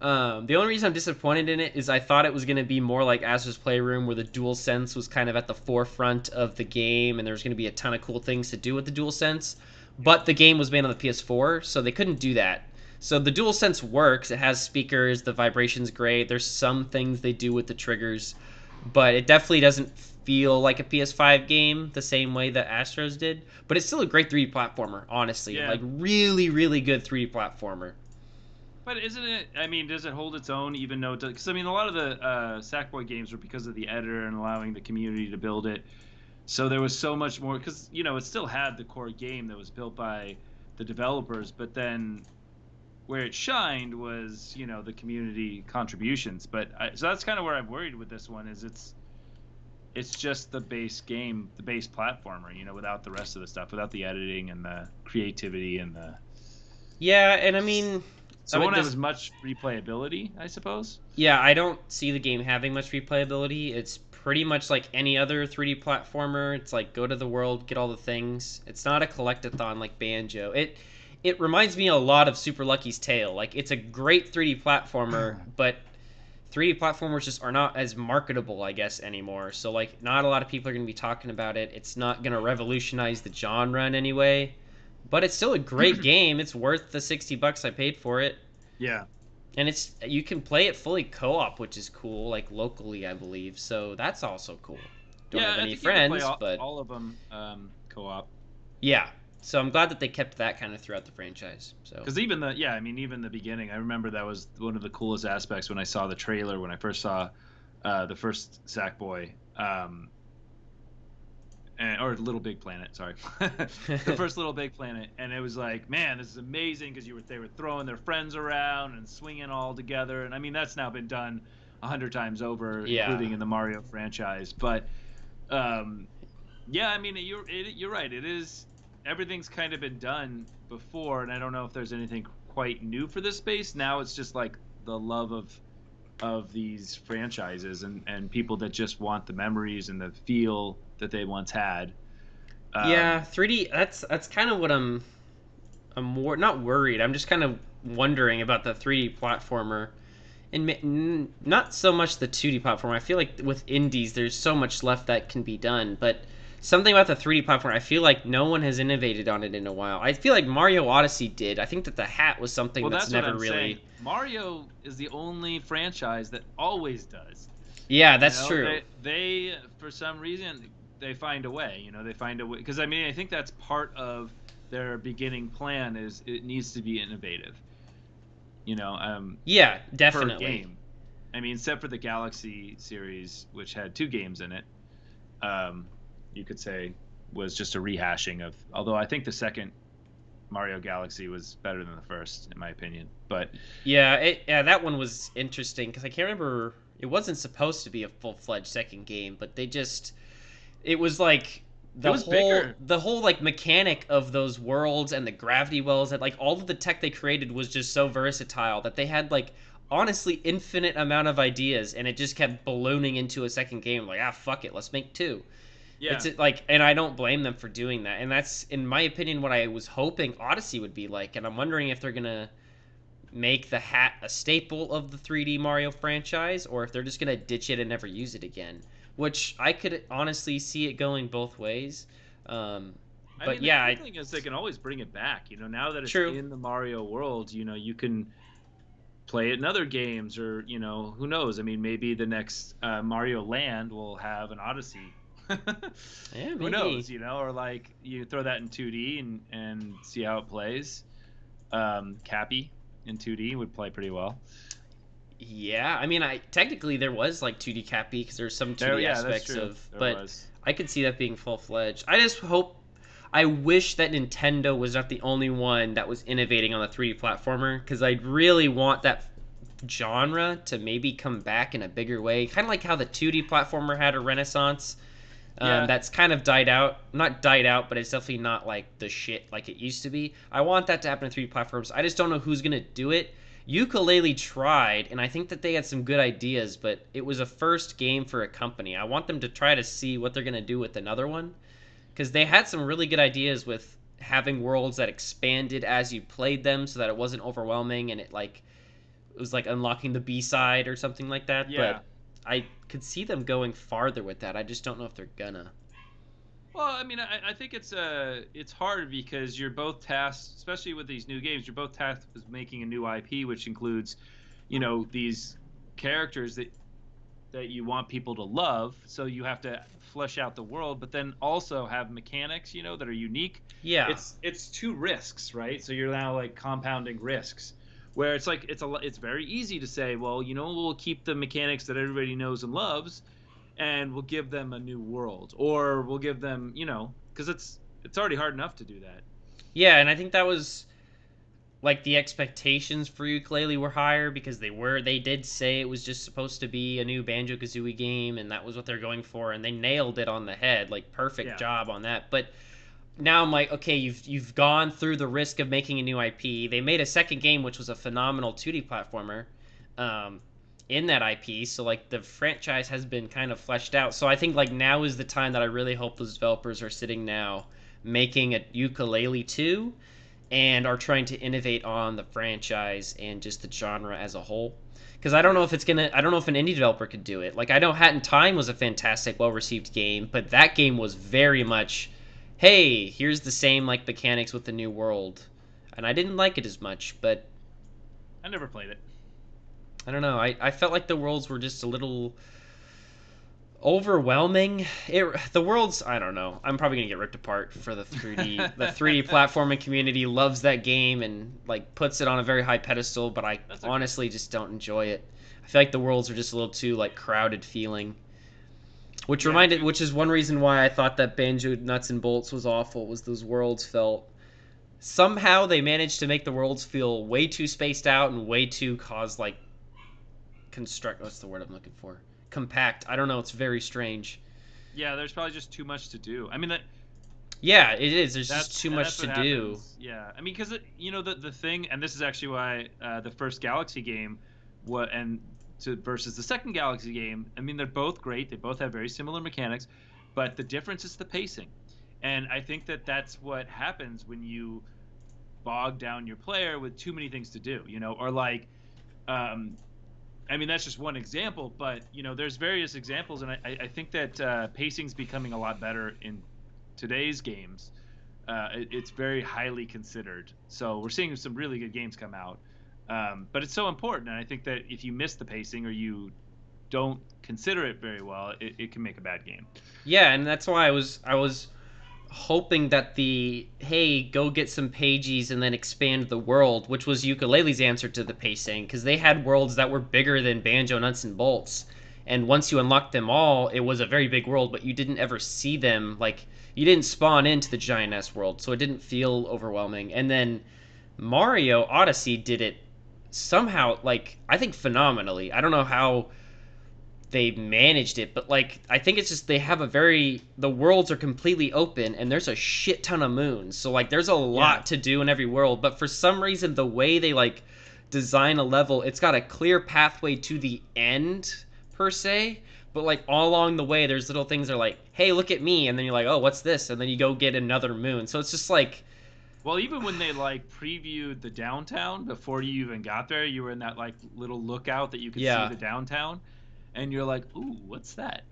A: The only reason I'm disappointed in it is I thought it was going to be more like Astro's Playroom, where the DualSense was kind of at the forefront of the game, and there was going to be a ton of cool things to do with the DualSense. but the game was made on the PS4, so they couldn't do that. So the DualSense works. It has speakers. The vibration's great. There's some things they do with the triggers, but it definitely doesn't feel like a PS5 game the same way that Astros did. But it's still a great 3D platformer, honestly.
B: Yeah.
A: Like really, really good 3D platformer.
B: But isn't it? I mean, does it hold its own even though? Because I mean, a lot of the Sackboy games were because of the editor and allowing the community to build it. So there was so much more because it still had the core game that was built by the developers, but then where it shined was the community contributions. But so that's kind of where I'm worried with this one is it's just the base game, the base platformer, without the rest of the stuff, without the editing and the creativity and the.
A: Yeah, and I mean,
B: So it won't have as much replayability, I suppose.
A: yeah, I don't see the game having much replayability. It's pretty much like any other 3D platformer. It's like go to the world, get all the things. It's not a collectathon like Banjo. It reminds me a lot of Super Lucky's Tale. Like it's a great 3D platformer, but 3D platformers just are not as marketable, I guess, anymore. So like not a lot of people are going to be talking about it. It's not going to revolutionize the genre in any way. But it's still a great game. It's worth the $60 I paid for it.
B: Yeah.
A: And you can play it fully co-op, which is cool, like locally, I believe. So that's also cool. Don't
B: Yeah,
A: have
B: I
A: any
B: think you can play
A: friends, but
B: all of them co-op.
A: yeah. So I'm glad that they kept that kind of throughout the franchise. So
B: Because even the beginning, I remember that was one of the coolest aspects when I saw the trailer when I first saw the first Sackboy. Or Little Big Planet, sorry, the first Little Big Planet, and it was like, man, this is amazing because they were throwing their friends around and swinging all together, and I mean that's now been done 100 times over,
A: yeah.
B: including in the Mario franchise. But yeah, I mean you're right. It is everything's kind of been done before, and I don't know if there's anything quite new for this space. Now it's just like the love of these franchises and people that just want the memories and the feel that they once had.
A: Yeah, 3D. That's kind of what I'm more not worried. I'm just kind of wondering about the 3D platformer, and not so much the 2D platformer. I feel like with indies, there's so much left that can be done, but something about the 3D platform, I feel like no one has innovated on it in a while. I feel like Mario Odyssey did. I think that the hat was something that's
B: what
A: never
B: I'm
A: really.
B: saying. Mario is the only franchise that always does.
A: Yeah, that's true.
B: They for some reason they find a way. They find a way because I mean I think that's part of their beginning plan is it needs to be innovative.
A: Yeah,
B: Per
A: definitely.
B: game. I mean, except for the Galaxy series, which had 2 games in it, you could say was just a rehashing of. Although I think the second Mario Galaxy was better than the first, in my opinion. But
A: Yeah, that one was interesting because I can't remember. It wasn't supposed to be a full-fledged second game, but it was like
B: it was bigger.
A: the whole like mechanic of those worlds and the gravity wells and like all of the tech they created was just so versatile that they had like honestly infinite amount of ideas and it just kept ballooning into a second game like fuck it, let's make two.
B: Yeah.
A: It's like, and I don't blame them for doing that, and that's in my opinion what I was hoping Odyssey would be like, and I'm wondering if they're gonna make the hat a staple of the 3D Mario franchise, or if they're just gonna ditch it and never use it again. Which I could honestly see it going both ways.
B: I
A: But
B: mean, the
A: yeah,
B: cool thing is they can always bring it back. Now that it's
A: true.
B: in the Mario world, you can play it in other games, or who knows? I mean, maybe the next Mario Land will have an Odyssey.
A: Yeah,
B: Who
A: maybe.
B: knows? Or like you throw that in 2D and see how it plays. Cappy in 2D would play pretty well.
A: Yeah, I mean, I technically there was like 2D Cappy because there's some 2D
B: Yeah, that's
A: aspects
B: true.
A: of,
B: There
A: but
B: was.
A: I could see that being full fledged. I wish that Nintendo was not the only one that was innovating on the 3D platformer because I really want that genre to maybe come back in a bigger way, kind of like how the 2D platformer had a renaissance.
B: Yeah.
A: That's kind of died out. Not died out, but it's definitely not like the shit like it used to be. I want that to happen in 3D platforms. I just don't know who's gonna do it. Ukulele tried, and I think that they had some good ideas, but it was a first game for a company. I want them to try to see what they're gonna do with another one, because they had some really good ideas with having worlds that expanded as you played them, so that it wasn't overwhelming and it was like unlocking the B side or something like that.
B: Yeah.
A: But I could see them going farther with that. I just don't know if they're gonna.
B: Well, I mean, I think it's hard because you're both tasked, especially with these new games, you're both tasked with making a new IP, which includes, these characters that you want people to love. So you have to flesh out the world, but then also have mechanics, that are unique.
A: Yeah.
B: It's two risks, right? So you're now like compounding risks, where it's like it's very easy to say, well, we'll keep the mechanics that everybody knows and loves, and we'll give them a new world, or we'll give them, because it's already hard enough to do that.
A: Yeah, and I think that was like the expectations for ukulele were higher because they did say it was just supposed to be a new Banjo Kazooie game, and that was what they're going for, and they nailed it on the head, like perfect
B: Yeah.
A: job on that. But now I'm like, okay, you've gone through the risk of making a new IP. They made a second game which was a phenomenal 2D platformer um, in that IP, so like the franchise has been kind of fleshed out. So I think like now is the time that I really hope those developers are sitting now making a Ukulele 2 and are trying to innovate on the franchise and just the genre as a whole. Because I don't know if an indie developer could do it. Like I know Hat in Time was a fantastic, well received game, but that game was very much, hey, here's the same like mechanics with the new world, and I didn't like it as much. But
B: I never played it.
A: I don't know. I felt like the worlds were just a little overwhelming. The world's, I don't know. I'm probably gonna get ripped apart for the 3D. The 3D platforming community loves that game and like puts it on a very high pedestal, but I
B: That's okay.
A: honestly just don't enjoy it. I feel like the worlds are just a little too like crowded feeling.
B: Yeah,
A: Which is one reason why I thought that Banjo Nuts and Bolts was awful. Was those worlds felt somehow they managed to make the worlds feel way too spaced out and way too cause like construct. What's the word I'm looking for? Compact. I don't know. It's very strange.
B: yeah. There's probably just too much to do. I mean,
A: Yeah, it is. There's just too much
B: that's
A: to
B: what
A: do.
B: happens. Yeah, I mean, because the thing, and this is actually why the first Galaxy game, versus the second Galaxy game. I mean, they're both great. They both have very similar mechanics, but the difference is the pacing, and I think that that's what happens when you bog down your player with too many things to do. Or like, um, I mean, that's just one example, but there's various examples, and I think that pacing's becoming a lot better in today's games. It's very highly considered. So we're seeing some really good games come out. But it's so important, and I think that if you miss the pacing or you don't consider it very well, it can make a bad game.
A: Yeah, and that's why I was hoping that the hey, go get some pages and then expand the world, which was Ukulele's answer to the pacing, because they had worlds that were bigger than Banjo Nuts and Bolts. And once you unlocked them all, it was a very big world, but you didn't ever see them like you didn't spawn into the giant S world, so it didn't feel overwhelming. And then Mario Odyssey did it somehow like I think phenomenally. I don't know how they managed it, but like I think it's just they have the worlds are completely open and there's a shit ton of moons. So like there's a
B: Yeah,
A: lot to do in every world, but for some reason the way they like design a level, it's got a clear pathway to the end per se, but like all along the way there's little things that are like, "Hey, look at me." And then you're like, "Oh, what's this?" And then you go get another moon. So it's just like
B: well, even when they like previewed the downtown before you even got there, you were in that like little lookout that you could see
A: yeah.
B: the downtown, and you're like, "Ooh, what's that?"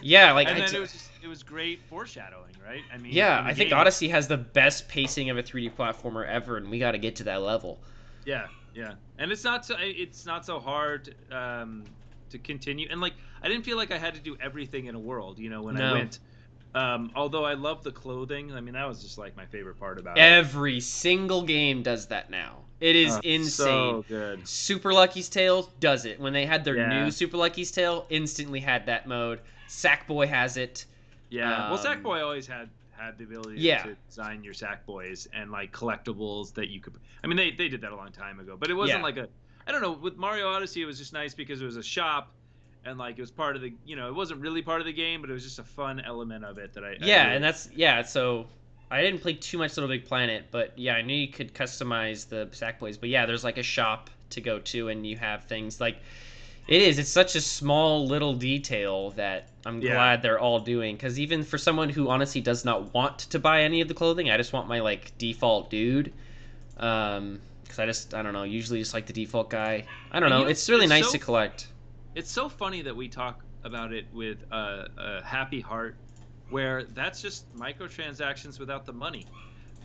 A: Yeah, like
B: And then it was great foreshadowing, right? I mean,
A: yeah,
B: in
A: I think
B: game,
A: Odyssey has the best pacing of a 3D platformer ever, and we got to get to that level.
B: yeah, yeah, and it's not so hard to continue. And like, I didn't feel like I had to do everything in a world, when I
A: No.
B: went. Although I love the clothing, I mean, that was just like my favorite part about it.
A: Every single game does that now. It is insane.
B: So good.
A: Super Lucky's Tale does it. When they had their new
B: Yeah,
A: Super Lucky's Tale, instantly had that mode. Sackboy has it.
B: yeah. Well,
A: Um,
B: Sackboy always had the ability
A: yeah,
B: to design your Sackboys and like collectibles that you could. I mean, they did that a long time ago, but it wasn't
A: yeah,
B: like a. I don't know. With Mario Odyssey, it was just nice because it was a shop, and like it was part of the. It wasn't really part of the game, but it was just a fun element of it that I
A: yeah, and
B: really.
A: that's yeah. So I didn't play too much Little Big Planet, but yeah, I knew you could customize the Sackboys. But yeah, there's like a shop to go to, and you have things like it is. It's such a small little detail that I'm
B: Yeah.
A: glad they're all doing. Because even for someone who honestly does not want to buy any of the clothing, I just want my like default dude. Because I don't know. Usually just like the default guy. I don't
B: And
A: know. It's really nice to collect.
B: it's so funny that we talk about it with a happy heart where that's just microtransactions without the money.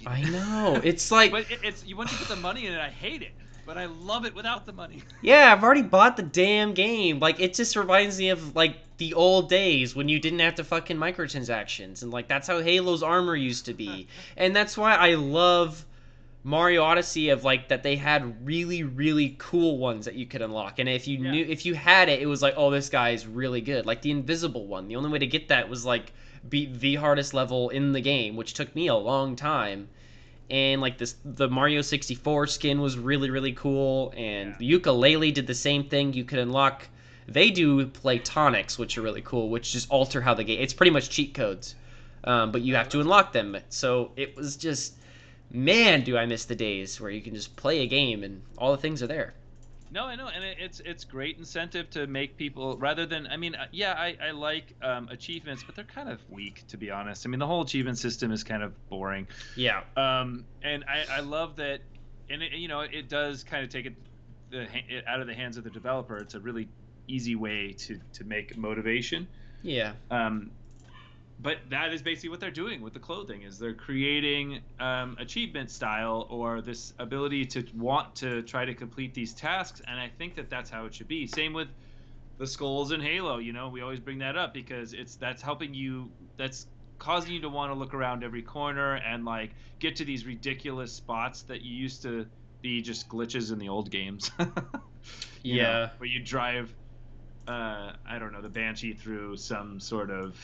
A: I know. It's like,
B: But it's you once you put the money in it, I hate it, but I love it without the money.
A: yeah, I've already bought the damn game. Like, it just reminds me of, like, the old days when you didn't have to fucking microtransactions. And, like, that's how Halo's armor used to be. And that's why I love Mario Odyssey, of, like, that they had really, really cool ones that you could unlock. And if you
B: Yeah.
A: knew, if you had it, it was like, oh, this guy is really good. Like, the invisible one. The only way to get that was, like, beat the hardest level in the game, which took me a long time. And like this, the Mario 64 skin was really, really cool, and
B: Yeah.
A: the ukulele did the same thing. You could unlock, they do platonics, which are really cool, which just alter how the game, it's pretty much cheat codes, but you
B: Oh,
A: have to
B: that's
A: unlock them. So it was just, man, do I miss the days where you can just play a game and all the things are there.
B: No, I know, and it's great incentive to make people rather than I mean, yeah, I like achievements, but they're kind of weak to be honest. I mean, the whole achievement system is kind of boring,
A: Yeah.
B: and I love that, and it does kind of take it out of the hands of the developer. It's a really easy way to make motivation.
A: Yeah.
B: But that is basically what they're doing with the clothing is they're creating achievement style or this ability to want to try to complete these tasks, and I think that that's how it should be. Same with the skulls in Halo. We always bring that up because that's helping you, that's causing you to want to look around every corner and like get to these ridiculous spots that you used to be just glitches in the old games.
A: Yeah.
B: Where you drive I don't know, the Banshee through some sort of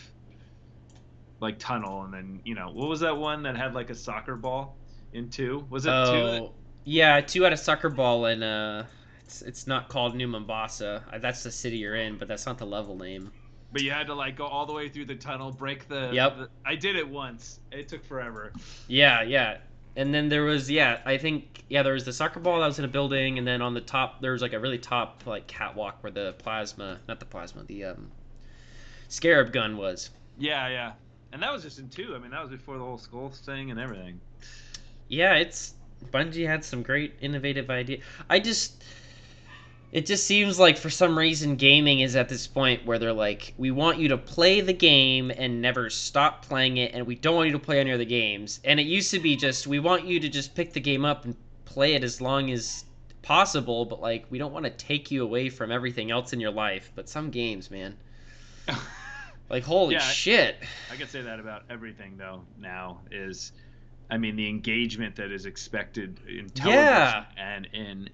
B: like tunnel, and then what was that one that had like a soccer ball in two? Was it two?
A: Oh, yeah, two out of soccer ball, and it's not called New Mombasa. That's the city you're in, but that's not the level name.
B: But you had to like go all the way through the tunnel, break
A: Yep.
B: I did it once. It took forever.
A: Yeah, yeah. And then there was, yeah, I think, yeah, there was the soccer ball that was in a building, and then on the top there was like a really top like catwalk where the plasma, not the plasma, the scarab gun was.
B: Yeah, yeah. And that was just in two. I mean, that was before the whole skull thing and everything.
A: Yeah, it's Bungie had some great innovative idea. I just It just seems like for some reason gaming is at this point where they're like, we want you to play the game and never stop playing it, and we don't want you to play any other games. And it used to be just, we want you to just pick the game up and play it as long as possible, but like, we don't want to take you away from everything else in your life. But some games, man. Like, holy
B: Yeah,
A: shit.
B: I could say that about everything though. Now is, I mean, the engagement that is expected in television
A: Yeah.
B: and in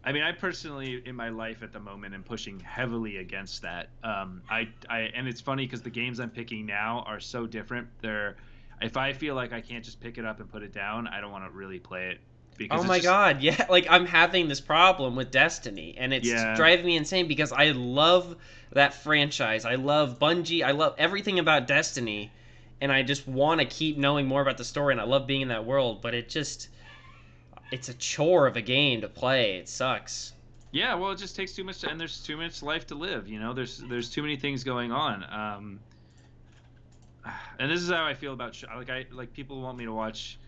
B: I mean, I personally, in my life at the moment, am pushing heavily against that. And it's funny because the games I'm picking now are so different. If I feel like I can't just pick it up and put it down, I don't want to really play it because
A: Oh
B: it's
A: my
B: just,
A: god, yeah, like I'm having this problem with Destiny, and it's
B: yeah,
A: driving me insane because I love that franchise. I love Bungie. I love everything about Destiny, and I just want to keep knowing more about the story, and I love being in that world, but it's a chore of a game to play. It sucks.
B: yeah. Well, it just takes too much, and there's too much life to live. There's too many things going on. And this is how I feel about like people want me to watch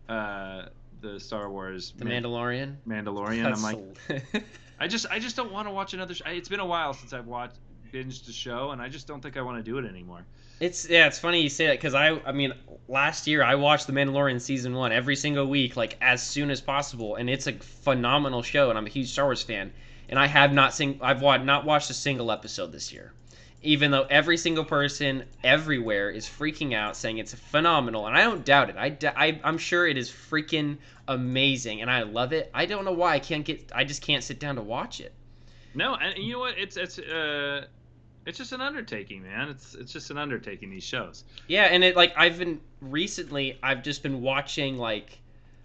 B: the Star Wars
A: The Mandalorian.
B: Mandalorian.
A: That's
B: I'm like, I just don't want to watch another. It's been a while since I've watched binged a show, and I just don't think I want to do it anymore.
A: It's funny you say that because I mean last year I watched The Mandalorian season 1 every single week, like as soon as possible, and it's a phenomenal show, and I'm a huge Star Wars fan, and I've not watched a single episode this year, even though every single person everywhere is freaking out saying it's phenomenal, and I don't doubt it. I'm sure it is freaking amazing, and I love it. I don't know why I just can't sit down to watch it.
B: No, and you know what? It's just an undertaking, man. It's just an undertaking, these shows.
A: Yeah, and I've just been watching, like,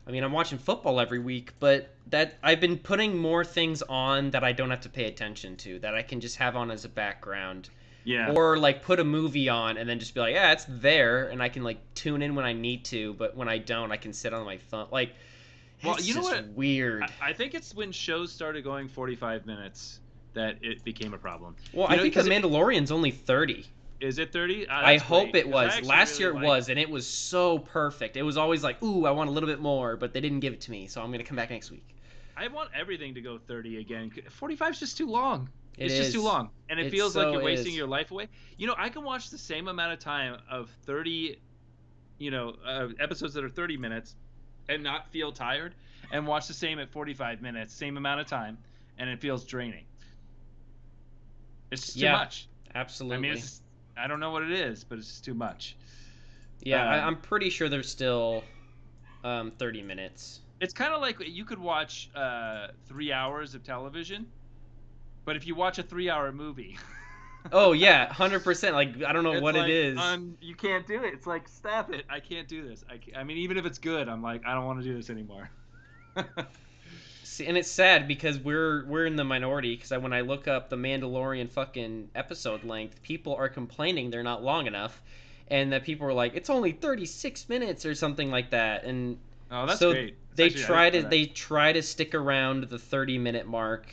A: I mean, I'm watching football every week, but that I've been putting more things on that I don't have to pay attention to, that I can just have on as a background.
B: Yeah.
A: Or like put a movie on and then just be like, yeah, it's there, and I can like tune in when I need to, but when I don't, I can sit on my phone. Like,
B: Well,
A: it's
B: you know
A: just
B: what?
A: weird.
B: I think it's when shows started going 45 minutes that it became a problem.
A: Well,
B: You
A: I
B: know,
A: think The
B: because
A: Mandalorian's only 30.
B: is it 30?
A: I
B: That's
A: hope
B: great,
A: it
B: 'cause I
A: was.
B: actually
A: Last
B: really
A: year it
B: like-
A: was, and it was so perfect. It was always like, ooh, I want a little bit more, but they didn't give it to me, so I'm gonna come back next week.
B: I want everything to go 30 again. 45 is just too long.
A: It
B: It's just too
A: is.
B: long, and it
A: It
B: feels like
A: so
B: you're wasting
A: is.
B: your life away. I can watch the same amount of time of 30, episodes that are 30 minutes and not feel tired, and watch the same at 45 minutes, same amount of time, and it feels draining. It's just too
A: Yeah,
B: much. I mean,
A: absolutely.
B: I don't know what it is, but it's just too much.
A: Yeah,
B: Um,
A: I'm pretty sure there's still 30 minutes.
B: it's kind of like you could watch 3 hours of television, but if you watch a 3 hour movie,
A: Oh yeah, 100%. Like I don't know
B: it's
A: what it
B: like
A: is.
B: you can't do it. It's like stop it. I can't do this. I mean, even if it's good, I'm like I don't want to do this anymore.
A: See, and it's sad because we're in the minority because when I look up the Mandalorian fucking episode length, people are complaining they're not long enough, and that people are like it's only 36 minutes or something like that, and
B: Oh, that's
A: so
B: great. That's actually I didn't know that.
A: they try to stick around the 30-minute mark,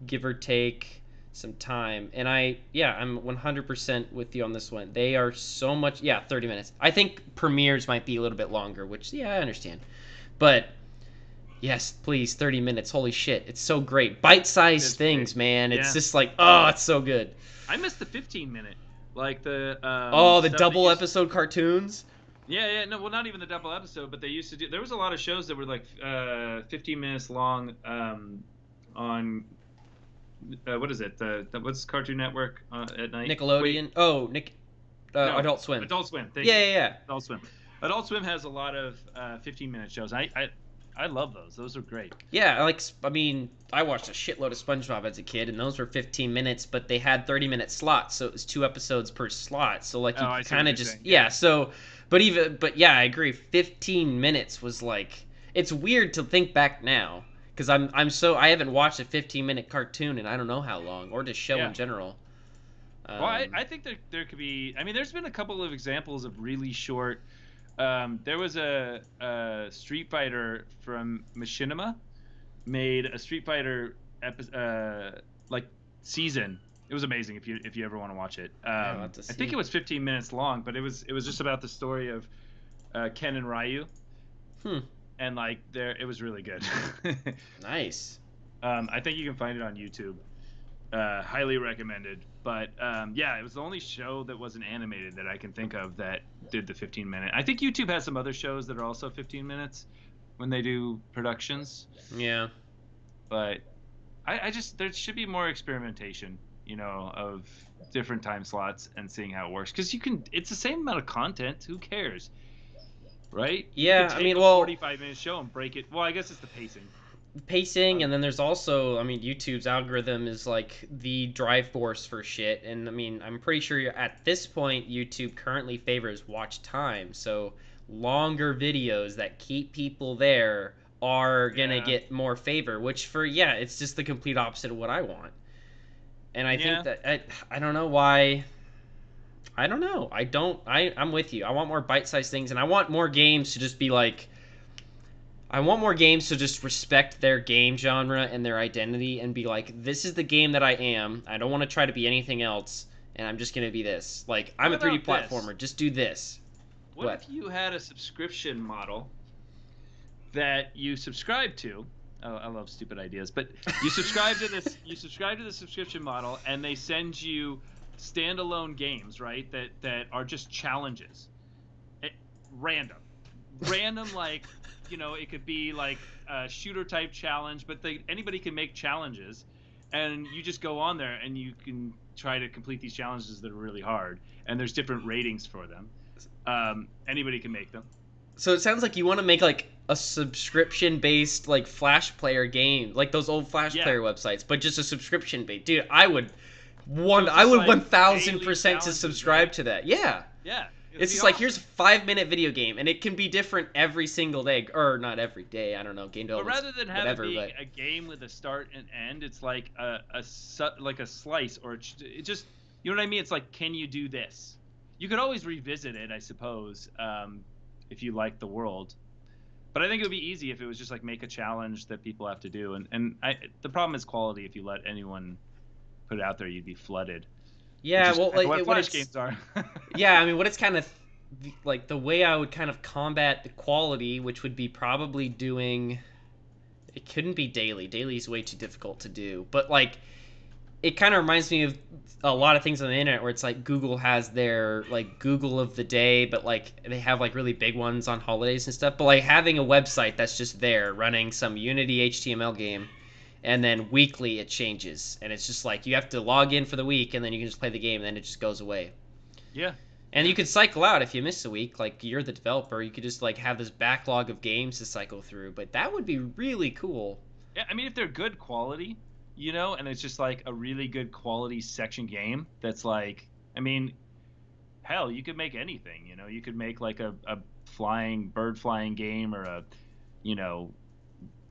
A: give or take some time, and I'm 100% with you on this one. They are so much 30 minutes. I think premieres might be a little bit longer, which I understand, but yes, please, 30 minutes. Holy shit. It's so great. Bite-sized
B: It's great.
A: things, man. It's
B: Yeah.
A: just like, oh, it's so good.
B: I missed the 15-minute, like the
A: Oh, the
B: stuff that
A: double
B: used.
A: episode cartoons.
B: Yeah, yeah, no, well, not even the double episode, but they used to do. There was a lot of shows that were like 15 minutes long. On what is it? The what's Cartoon Network at night? Wait,
A: Nickelodeon. Oh,
B: no,
A: Adult Swim.
B: Adult Swim. Thank
A: Yeah,
B: you,
A: yeah, yeah.
B: Adult Swim. Adult Swim has a lot of 15-minute shows. I love those. Those are great.
A: Yeah, I mean, I watched a shitload of SpongeBob as a kid, and those were 15 minutes, but they had 30-minute slots, so it was 2 episodes per slot. So, like,
B: Oh,
A: you
B: I
A: could
B: see what
A: kind of
B: you're
A: just,
B: saying.
A: yeah, so, but yeah, I agree. 15 minutes was like, it's weird to think back now, because I haven't watched a 15-minute cartoon in I don't know how long, or just show
B: Yeah.
A: in general.
B: Well,
A: Um,
B: I think there could be. I mean, there's been a couple of examples of really short. There was a Street Fighter from Machinima made a Street Fighter like season. It was amazing if you ever want to watch it.
A: yeah, I'll have to
B: I think it
A: see.
B: was 15 minutes long, but it was just about the story of Ken and Ryu,
A: Hmm,
B: and like it was really good.
A: nice.
B: I think you can find it on YouTube. Highly recommended. But yeah, it was the only show that wasn't animated that I can think of that did the 15-minute. I think YouTube has some other shows that are also 15 minutes when they do productions.
A: Yeah.
B: But I just there should be more experimentation, of different time slots and seeing how it works. Because it's the same amount of content. Who cares, right? You could
A: Yeah, I
B: take
A: mean,
B: a
A: well,
B: 45-minute show and break it. Well, I guess it's the pacing.
A: pacing,
B: Um,
A: and then there's also, I mean, YouTube's algorithm is like the drive force for shit, and I mean, I'm pretty sure at this point YouTube currently favors watch time, so longer videos that keep people there are gonna
B: yeah,
A: get more favor, which it's just the complete opposite of what I want. And I think
B: yeah.
A: that I don't know why. I don't know. I'm with you. I want more bite-sized things, and I want more games to just be like, I want more games to just respect their game genre and their identity and be like, this is the game that I am. I don't want to try to be anything else, and I'm just gonna be this. Like, I'm
B: What
A: a 3D
B: about this?
A: platformer. Just do this.
B: What
A: What?
B: if you had a subscription model that you subscribe to? Oh, I love stupid ideas, but you subscribe to this. You subscribe to the subscription model, and they send you standalone games, right? That are just challenges, it, random, random. Like, it could be like a shooter type challenge, but anybody can make challenges, and you just go on there and you can try to complete these challenges that are really hard, and there's different ratings for them. Anybody can make them.
A: So it sounds like you want to make like a subscription-based like Flash player game, like those old Flash
B: Yeah.
A: player websites, but just a subscription-based. Dude,
B: So it's
A: I
B: just
A: would
B: like daily
A: 1000% to
B: challenges,
A: subscribe
B: right?
A: to that. Yeah.
B: Yeah, it'd
A: It's
B: be
A: just like here's a
B: awesome.
A: 5-minute video game, and it can be different every single day, or not every day. I don't know. Game
B: But
A: development's
B: rather than have it
A: whatever,
B: being
A: but
B: a game with a start and end, it's like like a slice or it just you know what I mean? It's like, can you do this? You could always revisit it, I suppose, if you like the world. But I think it would be easy if it was just like make a challenge that people have to do. The problem is quality. If you let anyone put it out there, you'd be flooded, which
A: yeah,
B: is
A: well,
B: kind of
A: like
B: what
A: what
B: Flash
A: it's
B: games are.
A: yeah. I mean, what it's kind of like the way I would kind of combat the quality, which would be probably doing. It couldn't be daily. Daily is way too difficult to do, but like it kind of reminds me of a lot of things on the internet where it's like Google has their like Google of the day, but like they have like really big ones on holidays and stuff. But like having a website that's just there running some Unity HTML game, and then weekly it changes, and it's just like you have to log in for the week, and then you can just play the game, and then it just goes away.
B: Yeah.
A: And
B: Yeah.
A: you could cycle out if you miss a week. Like you're the developer, you could just like have this backlog of games to cycle through. But that would be really cool.
B: Yeah, I mean, if they're good quality, and it's just like a really good quality section game that's like, I mean, hell, you could make anything, you could make like a bird flying game, or a, you know,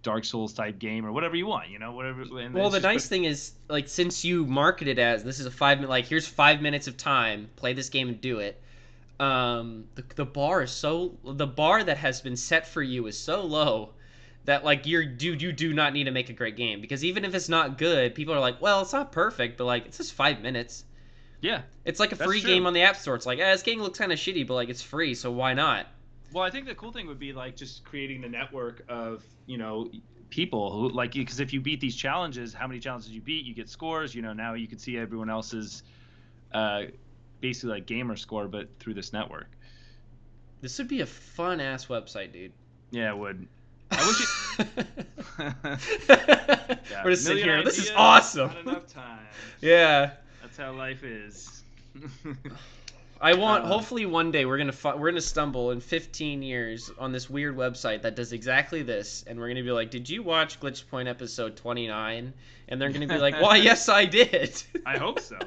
B: Dark Souls type game, or whatever you want, whatever. And
A: Well,
B: it's
A: the
B: just,
A: nice thing is, like, since you market it as this is a 5 minute, like, here's 5 minutes of time, play this game and do it. The bar that has been set for you is so low that like you do not need to make a great game because even if it's not good, people are like, well, it's not perfect, but like it's just 5 minutes.
B: yeah,
A: It's like a
B: that's
A: free
B: true.
A: game on the App Store. It's like, this game looks kind of shitty, but like it's free, so why not?
B: Well, I think the cool thing would be like just creating the network of, people who like you, because if you beat these challenges, how many challenges you beat, you get scores. Now you can see everyone else's uh, basically like gamer score, but through this network.
A: This would be a fun ass website, dude.
B: Yeah, it would. I wish yeah,
A: We're just sitting
B: million
A: here. This is
B: ideas,
A: awesome.
B: not enough time.
A: Yeah.
B: That's how life is.
A: I want.
B: Uh,
A: Hopefully, one day we're gonna stumble in 15 years on this weird website that does exactly this, and we're gonna be like, "Did you watch Glitch Point episode 29?" And they're gonna be like, "Why, yes, I did."
B: I hope so.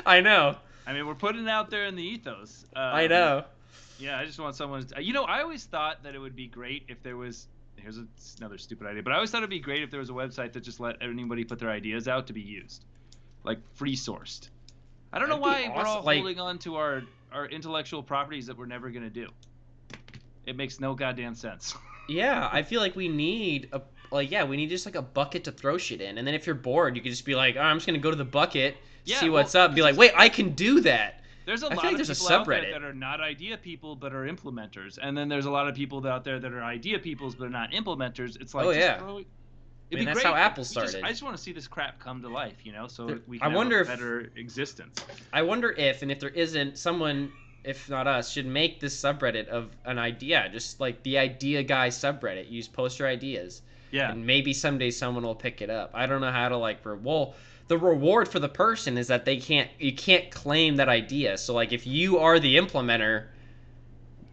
A: I know.
B: I mean, we're putting it out there in the ethos.
A: I know.
B: Yeah, I just want someone to. I always thought that it would be great if there was. Here's another stupid idea, but I always thought it'd be great if there was a website that just let anybody put their ideas out to be used, like free sourced. I don't know
A: That'd be
B: why we're all
A: awesome. Like,
B: holding on to our intellectual properties that we're never gonna do. It makes no goddamn sense.
A: yeah, I feel like we need we need just like a bucket to throw shit in, and then if you're bored, you can just be like, I'm just gonna go to the bucket,
B: Yeah,
A: see
B: well,
A: what's up, and be like, wait, I can do that.
B: There's a
A: I feel
B: lot
A: like
B: of
A: there's a
B: people out there
A: subreddit.
B: that are not idea people but are implementers, and then there's a lot of people out there that are idea peoples but are not implementers. It's like,
A: Oh,
B: just
A: yeah.
B: throw it.
A: I
B: It'd
A: mean,
B: be
A: that's
B: great.
A: how Apple
B: We
A: started.
B: I just want to see this crap come to life, so we
A: I
B: can
A: wonder
B: have
A: if-
B: a better existence.
A: I wonder if, and if there isn't, someone, if not us, should make this subreddit of an idea, just like the idea guy subreddit. Use post your ideas,
B: Yeah.
A: and maybe someday someone will pick it up. I don't know how to like. Well, the reward for the person is that you can't claim that idea. So like, if you are the implementer,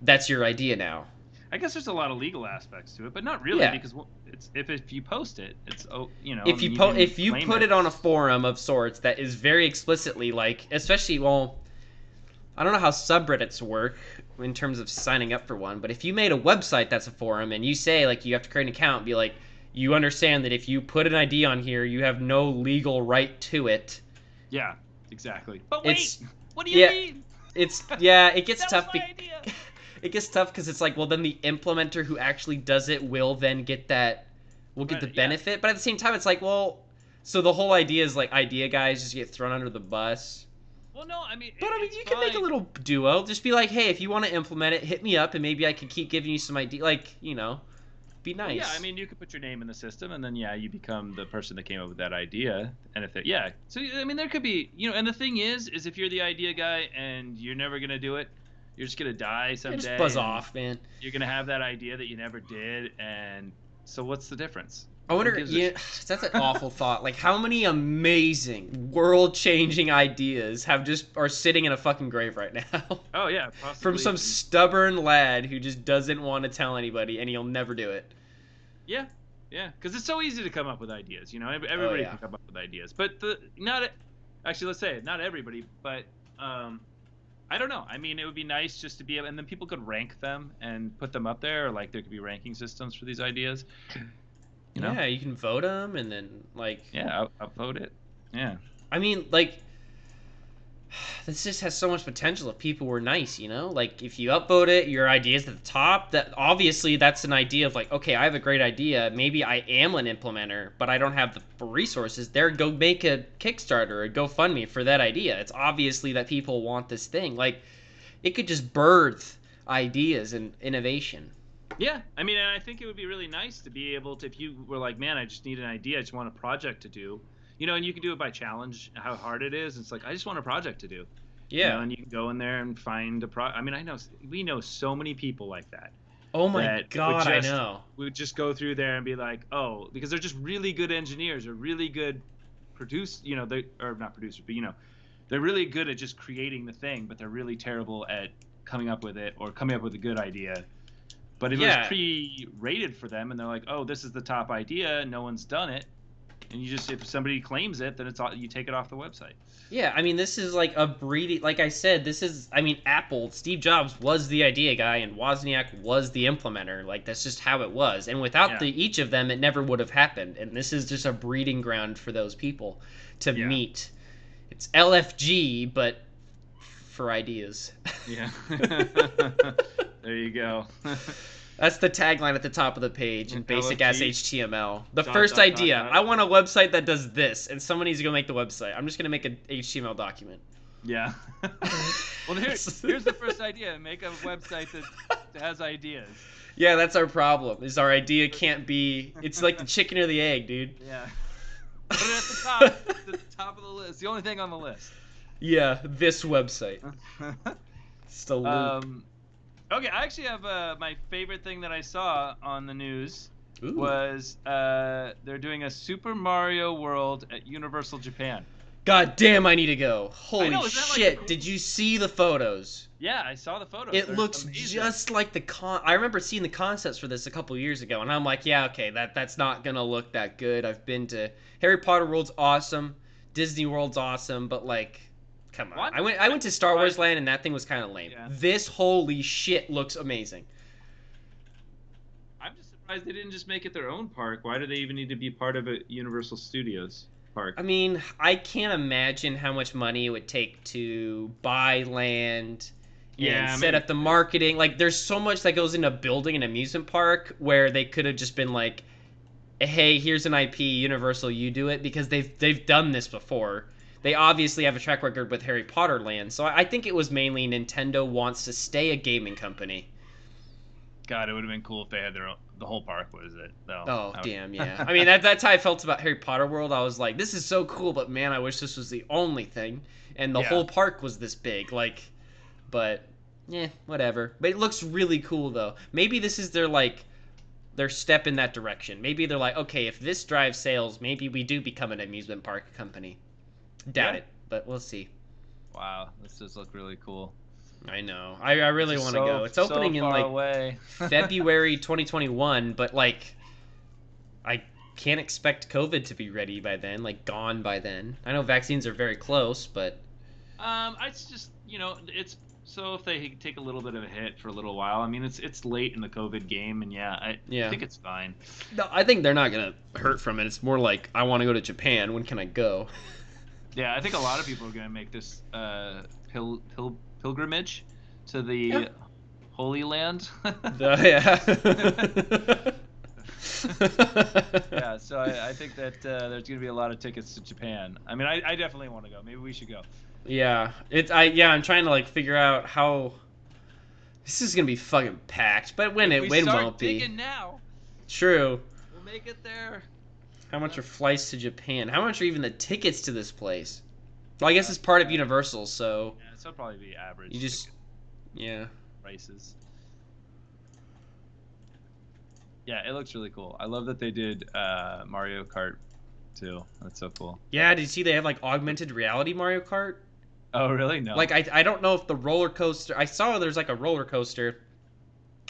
A: that's your idea now.
B: I guess there's a lot of legal aspects to it, but not really,
A: Yeah.
B: because it's if you post it, it's
A: If you
B: can
A: if you
B: claim
A: put it on a forum of sorts that is very explicitly like, especially, well, I don't know how subreddits work in terms of signing up for one, but if you made a website that's a forum and you say like you have to create an account, be like, you understand that if you put an idea on here, you have no legal right to it.
B: Yeah, exactly. But wait,
A: It's
B: what do you
A: yeah,
B: mean?
A: it gets
B: That
A: tough.
B: was my idea.
A: It gets tough because it's like, well, then the implementer who actually does it will then get will get the
B: Right, yeah.
A: benefit, but at the same time, it's like, well, so the whole idea is like idea guys just get thrown under the bus.
B: Well, no, I mean,
A: But I mean,
B: it's
A: you can make a
B: fine.
A: little duo. Just be like, hey, if you want to implement it, hit me up, and maybe I can keep giving you some idea. Like, be
B: Well,
A: nice.
B: yeah, I mean, you could put your name in the system, and then you become the person that came up with that idea. And so I mean, there could be, and the thing is if you're the idea guy and you're never gonna do it, you're just gonna die
A: Yeah,
B: someday.
A: just buzz
B: and
A: off, man.
B: You're gonna have that idea that you never did, and so what's the difference?
A: I wonder.
B: Who gives a
A: Yeah, that's an awful thought. Like, how many amazing, world-changing ideas are sitting in a fucking grave right now?
B: Oh yeah, possibly.
A: From some stubborn lad who just doesn't want to tell anybody, and he'll never do it.
B: Yeah, because it's so easy to come up with ideas. Everybody
A: yeah.
B: can come up with ideas, but actually, let's say it, not everybody, but I don't know. I mean, it would be nice just to be able, and then people could rank them and put them up there, or like there could be ranking systems for these ideas.
A: Yeah, you can vote them, and then like.
B: Yeah, upvote it. Yeah.
A: I mean, like, this just has so much potential if people were nice, Like, if you upvote it, your idea's at the top. That obviously that's an idea of like, okay, I have a great idea. Maybe I am an implementer, but I don't have the resources. There, go make a Kickstarter or GoFundMe for that idea. It's obviously that people want this thing. Like, it could just birth ideas and innovation.
B: Yeah, I mean, and I think it would be really nice to be able to, if you were like, man, I just need an idea, I just want a project to do. and you can do it by challenge, how hard it is. It's like, I just want a project to do,
A: Yeah.
B: and you can go in there and find I mean, we know so many people like that
A: Oh my
B: that
A: God, I know.
B: would just go through there and be like, oh, because they're just really good engineers or really good they or not producers, but they're really good at just creating the thing, but they're really terrible at coming up with it or coming up with a good idea. But if it was
A: Yeah.
B: pre-rated for them and they're like, oh, this is the top idea, no one's done it, and if somebody claims it, then you take it off the website.
A: Yeah, I mean, this is like a breeding. Like I said, I mean, Apple, Steve Jobs was the idea guy and Wozniak was the implementer. Like, that's just how it was. And without
B: Yeah.
A: each of them, it never would have happened. And this is just a breeding ground for those people to
B: Yeah.
A: meet. It's LFG, but for ideas.
B: Yeah. There you go.
A: That's the tagline at the top of the page in basic ass
B: LFG.
A: HTML. The
B: Dot,
A: first
B: dot,
A: idea.
B: dot, dot.
A: I want a website that does this, and someone needs to go make the website. I'm just gonna make an HTML document.
B: Yeah. Well, here's the first idea. Make a website that has ideas.
A: Yeah, that's our problem. Is our idea can't be. It's like the chicken or the egg, dude.
B: Yeah. Put it at the top. It's at the top of the list. The only thing on the list.
A: Yeah, this website. Still.
B: Okay, I actually have my favorite thing that I saw on the news
A: Ooh.
B: was they're doing a Super Mario World at Universal Japan.
A: God damn, I need to go. Holy
B: know, isn't that, like,
A: shit!
B: cool?
A: Did you see the photos?
B: Yeah, I saw the photos.
A: It
B: They're
A: looks
B: amazing.
A: just like the I remember seeing the concepts for this a couple years ago, and I'm like, yeah, okay, that's not gonna look that good. I've been to Harry Potter World's awesome, Disney World's awesome, but like, come on.
B: What?
A: I went to Star Wars Land, and that thing was kind of lame.
B: Yeah.
A: This holy shit looks amazing.
B: I'm just surprised they didn't just make it their own park. Why do they even need to be part of a Universal Studios park?
A: I mean, I can't imagine how much money it would take to buy land and set up the marketing. Like, there's so much that goes into building an amusement park where they could have just been like, hey, here's an IP, Universal, you do it, because they've done this before. They obviously have a track record with Harry Potter Land, so I think it was mainly Nintendo wants to stay a gaming company.
B: God, it would have been cool if they had the whole park was it, though.
A: Oh, damn, yeah. I mean, that's how I felt about Harry Potter World. I was like, this is so cool, but man, I wish this was the only thing. And the whole park was this big. Like, but, yeah, whatever. But it looks really cool, though. Maybe this is their step in that direction. Maybe they're like, okay, if this drives sales, maybe we do become an amusement park company. Doubt it, but we'll see.
B: Wow, this does look really cool.
A: I know. I really want to go. It's opening in like February 2021, but like I can't expect COVID to be ready by then, like gone by then. I know vaccines are very close, but
B: it's just, it's so if they take a little bit of a hit for a little while, I mean, it's late in the COVID game, and I think it's fine.
A: No, I think they're not gonna hurt from it. It's more like, I want to go to Japan. When can I go?
B: Yeah, I think a lot of people are gonna make this pilgrimage to the Holy Land.
A: Yeah.
B: Yeah, so I think that there's gonna be a lot of tickets to Japan. I mean, I definitely want to go. Maybe we should go.
A: Yeah, I'm trying to like figure out how this is gonna be fucking packed, but when
B: if
A: it
B: we
A: won't
B: start
A: be.
B: digging now,
A: True.
B: we'll make it there.
A: How much are flights to Japan? How much are even the tickets to this place? Well, I guess it's part of Universal, so
B: Yeah, so it'll probably be average.
A: you just, yeah.
B: Prices. Yeah, it looks really cool. I love that they did Mario Kart too. That's so cool.
A: Yeah, did you see they have like augmented reality Mario Kart?
B: Oh, really? No.
A: Like, I don't know if the roller coaster, I saw there's like a roller coaster.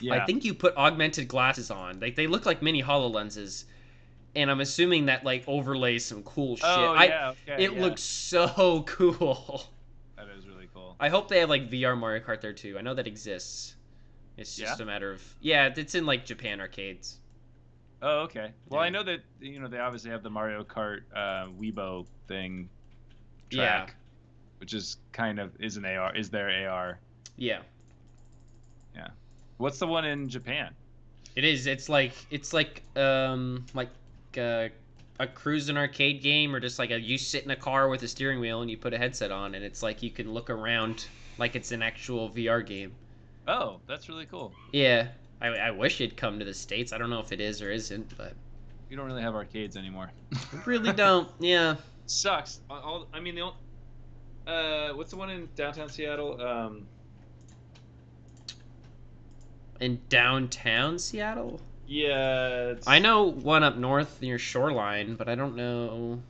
B: Yeah.
A: I think you put augmented glasses on. Like, they look like mini HoloLenses. And I'm assuming that like overlays some cool shit.
B: Oh, yeah, okay,
A: It looks so cool.
B: That is really cool.
A: I hope they have like VR Mario Kart there too. I know that exists. It's just a matter of it's in like Japan arcades.
B: Oh, okay. Well,
A: Yeah.
B: I know that they obviously have the Mario Kart Weibo thing track, which is kind of is their AR.
A: Yeah.
B: Yeah. What's the one in Japan?
A: It is. It's like a cruise and arcade game, or just like you sit in a car with a steering wheel and you put a headset on, and it's like you can look around like it's an actual VR game.
B: Oh, that's really cool.
A: Yeah, I wish it'd come to the States. I don't know if it is or isn't, but
B: We don't really have arcades anymore.
A: really don't. Yeah,
B: sucks. I mean, what's the one in downtown Seattle?
A: In downtown Seattle?
B: Yeah,
A: I
B: it's.
A: know one up north near Shoreline, but I don't know.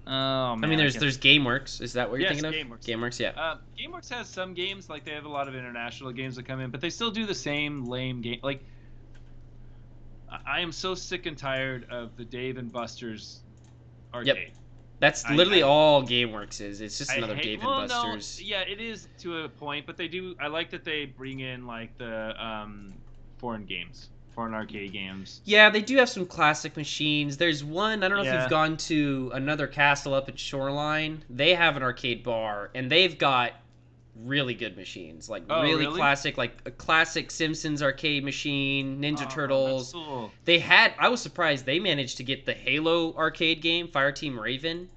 B: Oh
A: I mean,
B: man, I
A: there's
B: can't.
A: GameWorks. Is that what you're
B: Yes,
A: thinking of?
B: GameWorks.
A: GameWorks, yeah.
B: GameWorks has some games, like they have a lot of international games that come in, but they still do the same lame game. Like I am so sick and tired of the Dave and Buster's
A: Yep.
B: arcade.
A: That's
B: I
A: literally
B: I
A: all GameWorks is. It's just
B: I
A: another
B: hate.
A: Dave and
B: Well, no,
A: Buster's.
B: yeah, it is to a point, but they do. I like that they bring in like the foreign games, foreign arcade games.
A: Yeah, they do have some classic machines. There's one, I don't know if you've
B: Yeah.
A: gone to another castle up at Shoreline. They have an arcade bar, and they've got really good machines. Like,
B: Oh,
A: really
B: really?
A: classic, like a classic Simpsons arcade machine, Ninja
B: Oh, that's
A: Turtles.
B: cool.
A: I was surprised they managed to get the Halo arcade game, Fireteam Raven,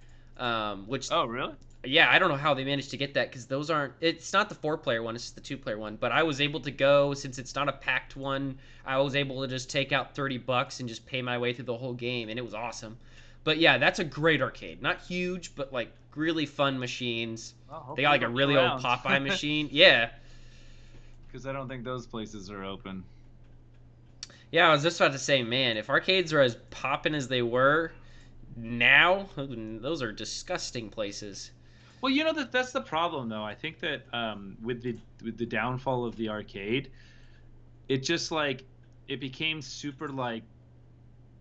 A: which
B: Oh, really?
A: yeah, I don't know how they managed to get that because those aren't. It's not the 4 player one; it's just the 2 player one. But I was able to go since it's not a packed one. I was able to just take out $30 and just pay my way through the whole game, and it was awesome. But yeah, that's a great arcade. Not huge, but like really fun machines.
B: Well,
A: They got
B: hopefully
A: like a
B: they'll be
A: really old
B: around.
A: Popeye machine. Yeah,
B: Because I don't think those places are open.
A: yeah. I was just about to say, man, if arcades are as poppin' as they were now, those are disgusting places.
B: Well, that's the problem, though. I think that with the downfall of the arcade, it just like it became super like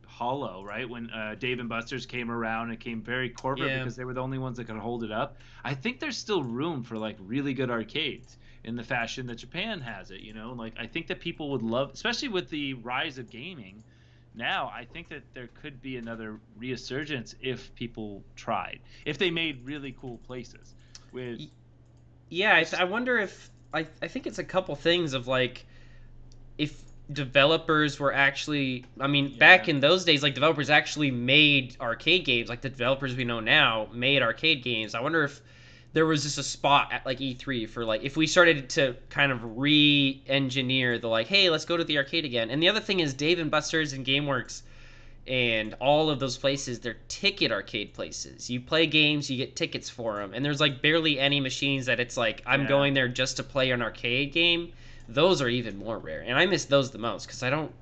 B: hollow, right? When Dave and Buster's came around, it came very corporate
A: Yeah.
B: because they were the only ones that could hold it up. I think there's still room for like really good arcades in the fashion that Japan has it. Like I think that people would love, especially with the rise of gaming. Now, I think that there could be another resurgence if people tried, if they made really cool places with
A: Yeah,
B: just
A: I wonder if I think it's a couple things of like if developers were actually I mean back
B: yeah.
A: in those days like developers actually made arcade games like the developers we know now made arcade games. I wonder if there was just a spot at like E3 for like if we started to kind of re-engineer the like hey let's go to the arcade again. And the other thing is Dave and Buster's and GameWorks and all of those places they're ticket arcade places. You play games, you get tickets for them, and there's like barely any machines that it's like I'm
B: Yeah.
A: going there just to play an arcade game. Those are even more rare, and I miss those the most because I don't.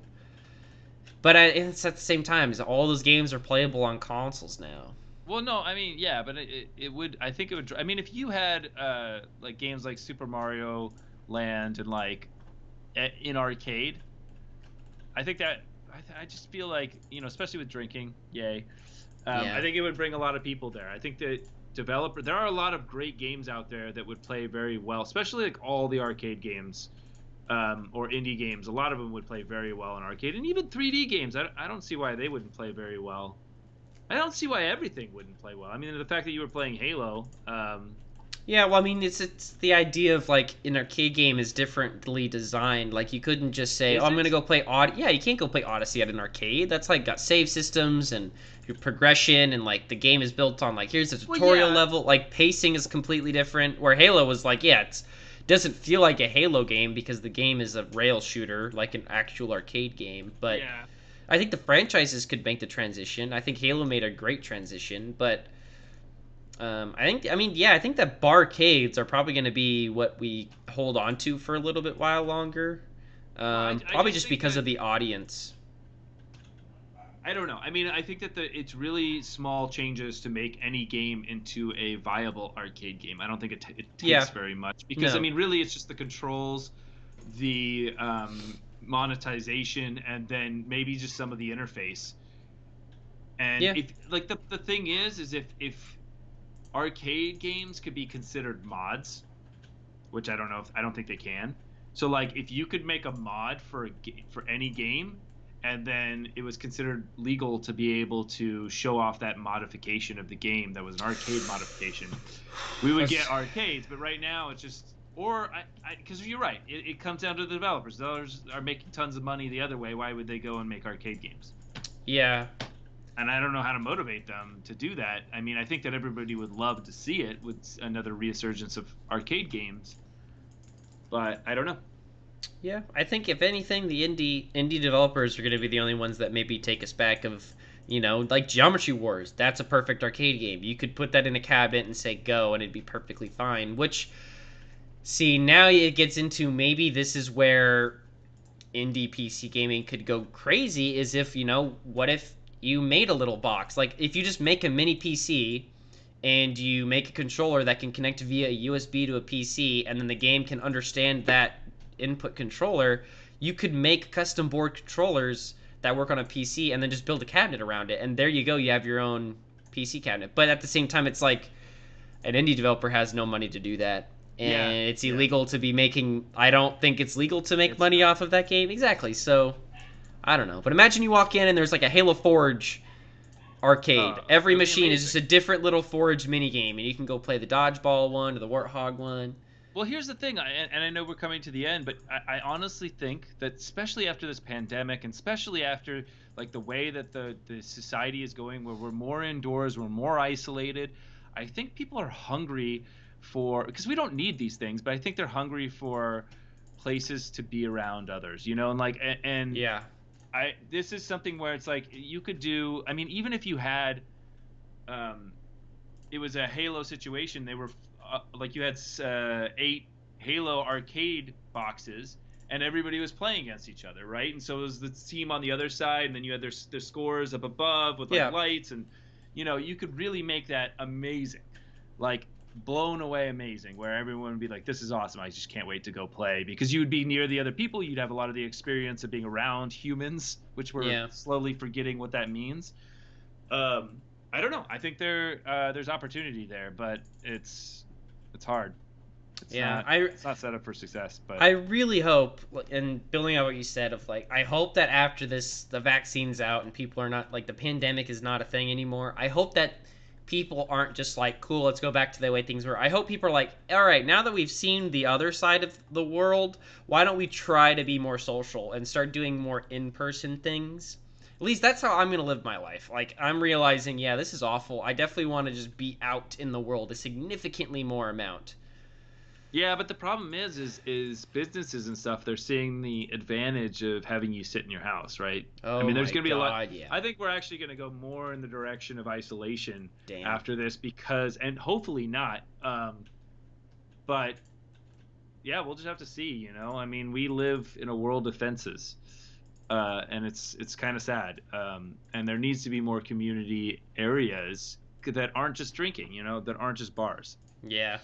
A: But it's at the same time, is all those games are playable on consoles now.
B: Well, no, I mean, yeah, but it would. I think it would. I mean, if you had like games like Super Mario Land and like in arcade, I think that I just feel like especially with drinking, yay. I
A: Yeah,
B: think it would bring a lot of people there. I think that there are a lot of great games out there that would play very well, especially like all the arcade games or indie games. A lot of them would play very well in arcade, and even 3D games. I don't see why they wouldn't play very well. I don't see why everything wouldn't play well. I mean, the fact that you were playing Halo,
A: yeah. Well, I mean, it's the idea of like an arcade game is differently designed. Like you couldn't just say, "Oh,
B: is
A: I'm gonna
B: it?
A: go play Odd." Yeah, you can't go play Odyssey at an arcade. That's like got save systems and your progression, and like the game is built on like here's the
B: Well,
A: tutorial
B: yeah,
A: level. Like pacing is completely different. Where Halo was like, yeah, it's doesn't feel like a Halo game because the game is a rail shooter, like an actual arcade game. But
B: yeah.
A: I think the franchises could make the transition. I think Halo made a great transition, but I think that barcades are probably going to be what we hold on to for a little bit while longer.
B: Well, I
A: Probably
B: just
A: just
B: think
A: because
B: that
A: of the audience.
B: I don't know. I mean, I think that it's really small changes to make any game into a viable arcade game. I don't think it takes
A: Yeah,
B: very much because I
A: no,
B: mean, really, it's just the controls, the monetization, and then maybe just some of the interface. And
A: yeah,
B: if like the thing is if arcade games could be considered mods, which I don't think they can. So like if you could make a mod for for any game and then it was considered legal to be able to show off that modification of the game that was an arcade modification, we would get arcades, but right now it's just or I because you're right, it comes down to the developers. Those are making tons of money the other way. Why would they go and make arcade games?
A: yeah,
B: And I don't know how to motivate them to do that. I mean, I think that everybody would love to see it with another resurgence of arcade games, but I don't know.
A: yeah. I think if anything, the indie developers are going to be the only ones that maybe take us back of Like Geometry Wars. That's a perfect arcade game. You could put that in a cabinet and say go, and it'd be perfectly fine. Which, see, now it gets into maybe this is where indie PC gaming could go crazy. Is if what if you made a little box? Like if you just make a mini PC and you make a controller that can connect via a USB to a PC, and then the game can understand that input controller, you could make custom board controllers that work on a PC and then just build a cabinet around it. And there you go, you have your own PC cabinet. But at the same time, it's like an indie developer has no money to do that.
B: Yeah,
A: And it's
B: yeah.
A: illegal to be making. I don't think it's legal to make
B: It's
A: money
B: not.
A: off of that game. Exactly. So, I don't know. But imagine you walk in and there's like a Halo Forge arcade. Every
B: That'd be
A: machine is just
B: amazing.
A: a different little Forge mini game, and you can go play the dodgeball one or the warthog one.
B: Well, here's the thing, and I know we're coming to the end, but I honestly think that especially after this pandemic, and especially after like the way that the society is going, where we're more indoors, we're more isolated, I think people are hungry for, because we don't need these things, but I think they're hungry for places to be around others, and like and
A: Yeah.
B: this is something where it's like you could do. I mean, even if you had, um, it was a Halo situation. They were like you had 8 Halo arcade boxes, and everybody was playing against each other, right? And so it was the team on the other side, and then you had their scores up above with like
A: Yeah.
B: lights, and you could really make that amazing, like blown away amazing, where everyone would be like, "This is awesome! I just can't wait to go play," because you would be near the other people. You'd have a lot of the experience of being around humans, which we're
A: Yeah.
B: slowly forgetting what that means. Um, I don't know. I think there's opportunity there, but it's hard. It's
A: Yeah.
B: not
A: I
B: it's not set up for success. But
A: I really hope, and building on what you said of like, I hope that after this, the vaccine's out and people are not like the pandemic is not a thing anymore. I hope that people aren't just like, cool, let's go back to the way things were. I hope people are like, all right, now that we've seen the other side of the world, why don't we try to be more social and start doing more in-person things? At least that's how I'm going to live my life. Like, I'm realizing, yeah, this is awful. I definitely want to just be out in the world a significantly more amount.
B: yeah, but the problem is businesses and stuff. They're seeing the advantage of having you sit in your house, right? I
A: Oh
B: mean, there's
A: my
B: going to be a lot.
A: god, yeah.
B: I think we're actually going to go more in the direction of isolation
A: Damn.
B: after this because, and hopefully not. But yeah, we'll just have to see. I mean, we live in a world of fences. And it's kind of sad. And there needs to be more community areas that aren't just drinking, that aren't just bars.
A: Yeah.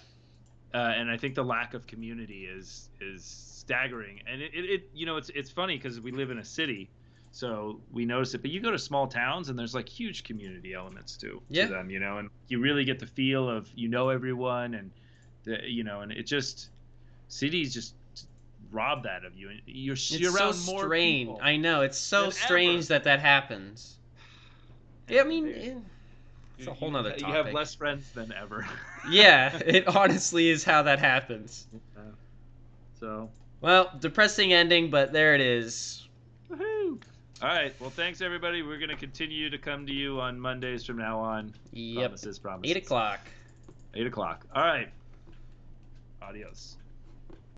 B: And I think the lack of community is staggering. And it's funny because we live in a city, so we notice it. But you go to small towns and there's like huge community elements to
A: Yeah.
B: them, and you really get the feel of everyone, and and it just cities just rob that of you, and
A: It's
B: you're
A: so
B: around more
A: strange.
B: people
A: I know. It's so
B: than ever.
A: strange that that happens. Yeah, I
B: And
A: mean,
B: they,
A: it's a whole nother
B: you have
A: topic.
B: less friends than ever.
A: Yeah, it honestly is how that happens.
B: Yeah. So,
A: Well, depressing ending, but there it is.
B: woohoo! All right. Well, thanks everybody. We're gonna continue to come to you on Mondays from now on.
A: Yep.
B: Promises, promises.
A: 8 o'clock.
B: 8 o'clock. All right. Adios.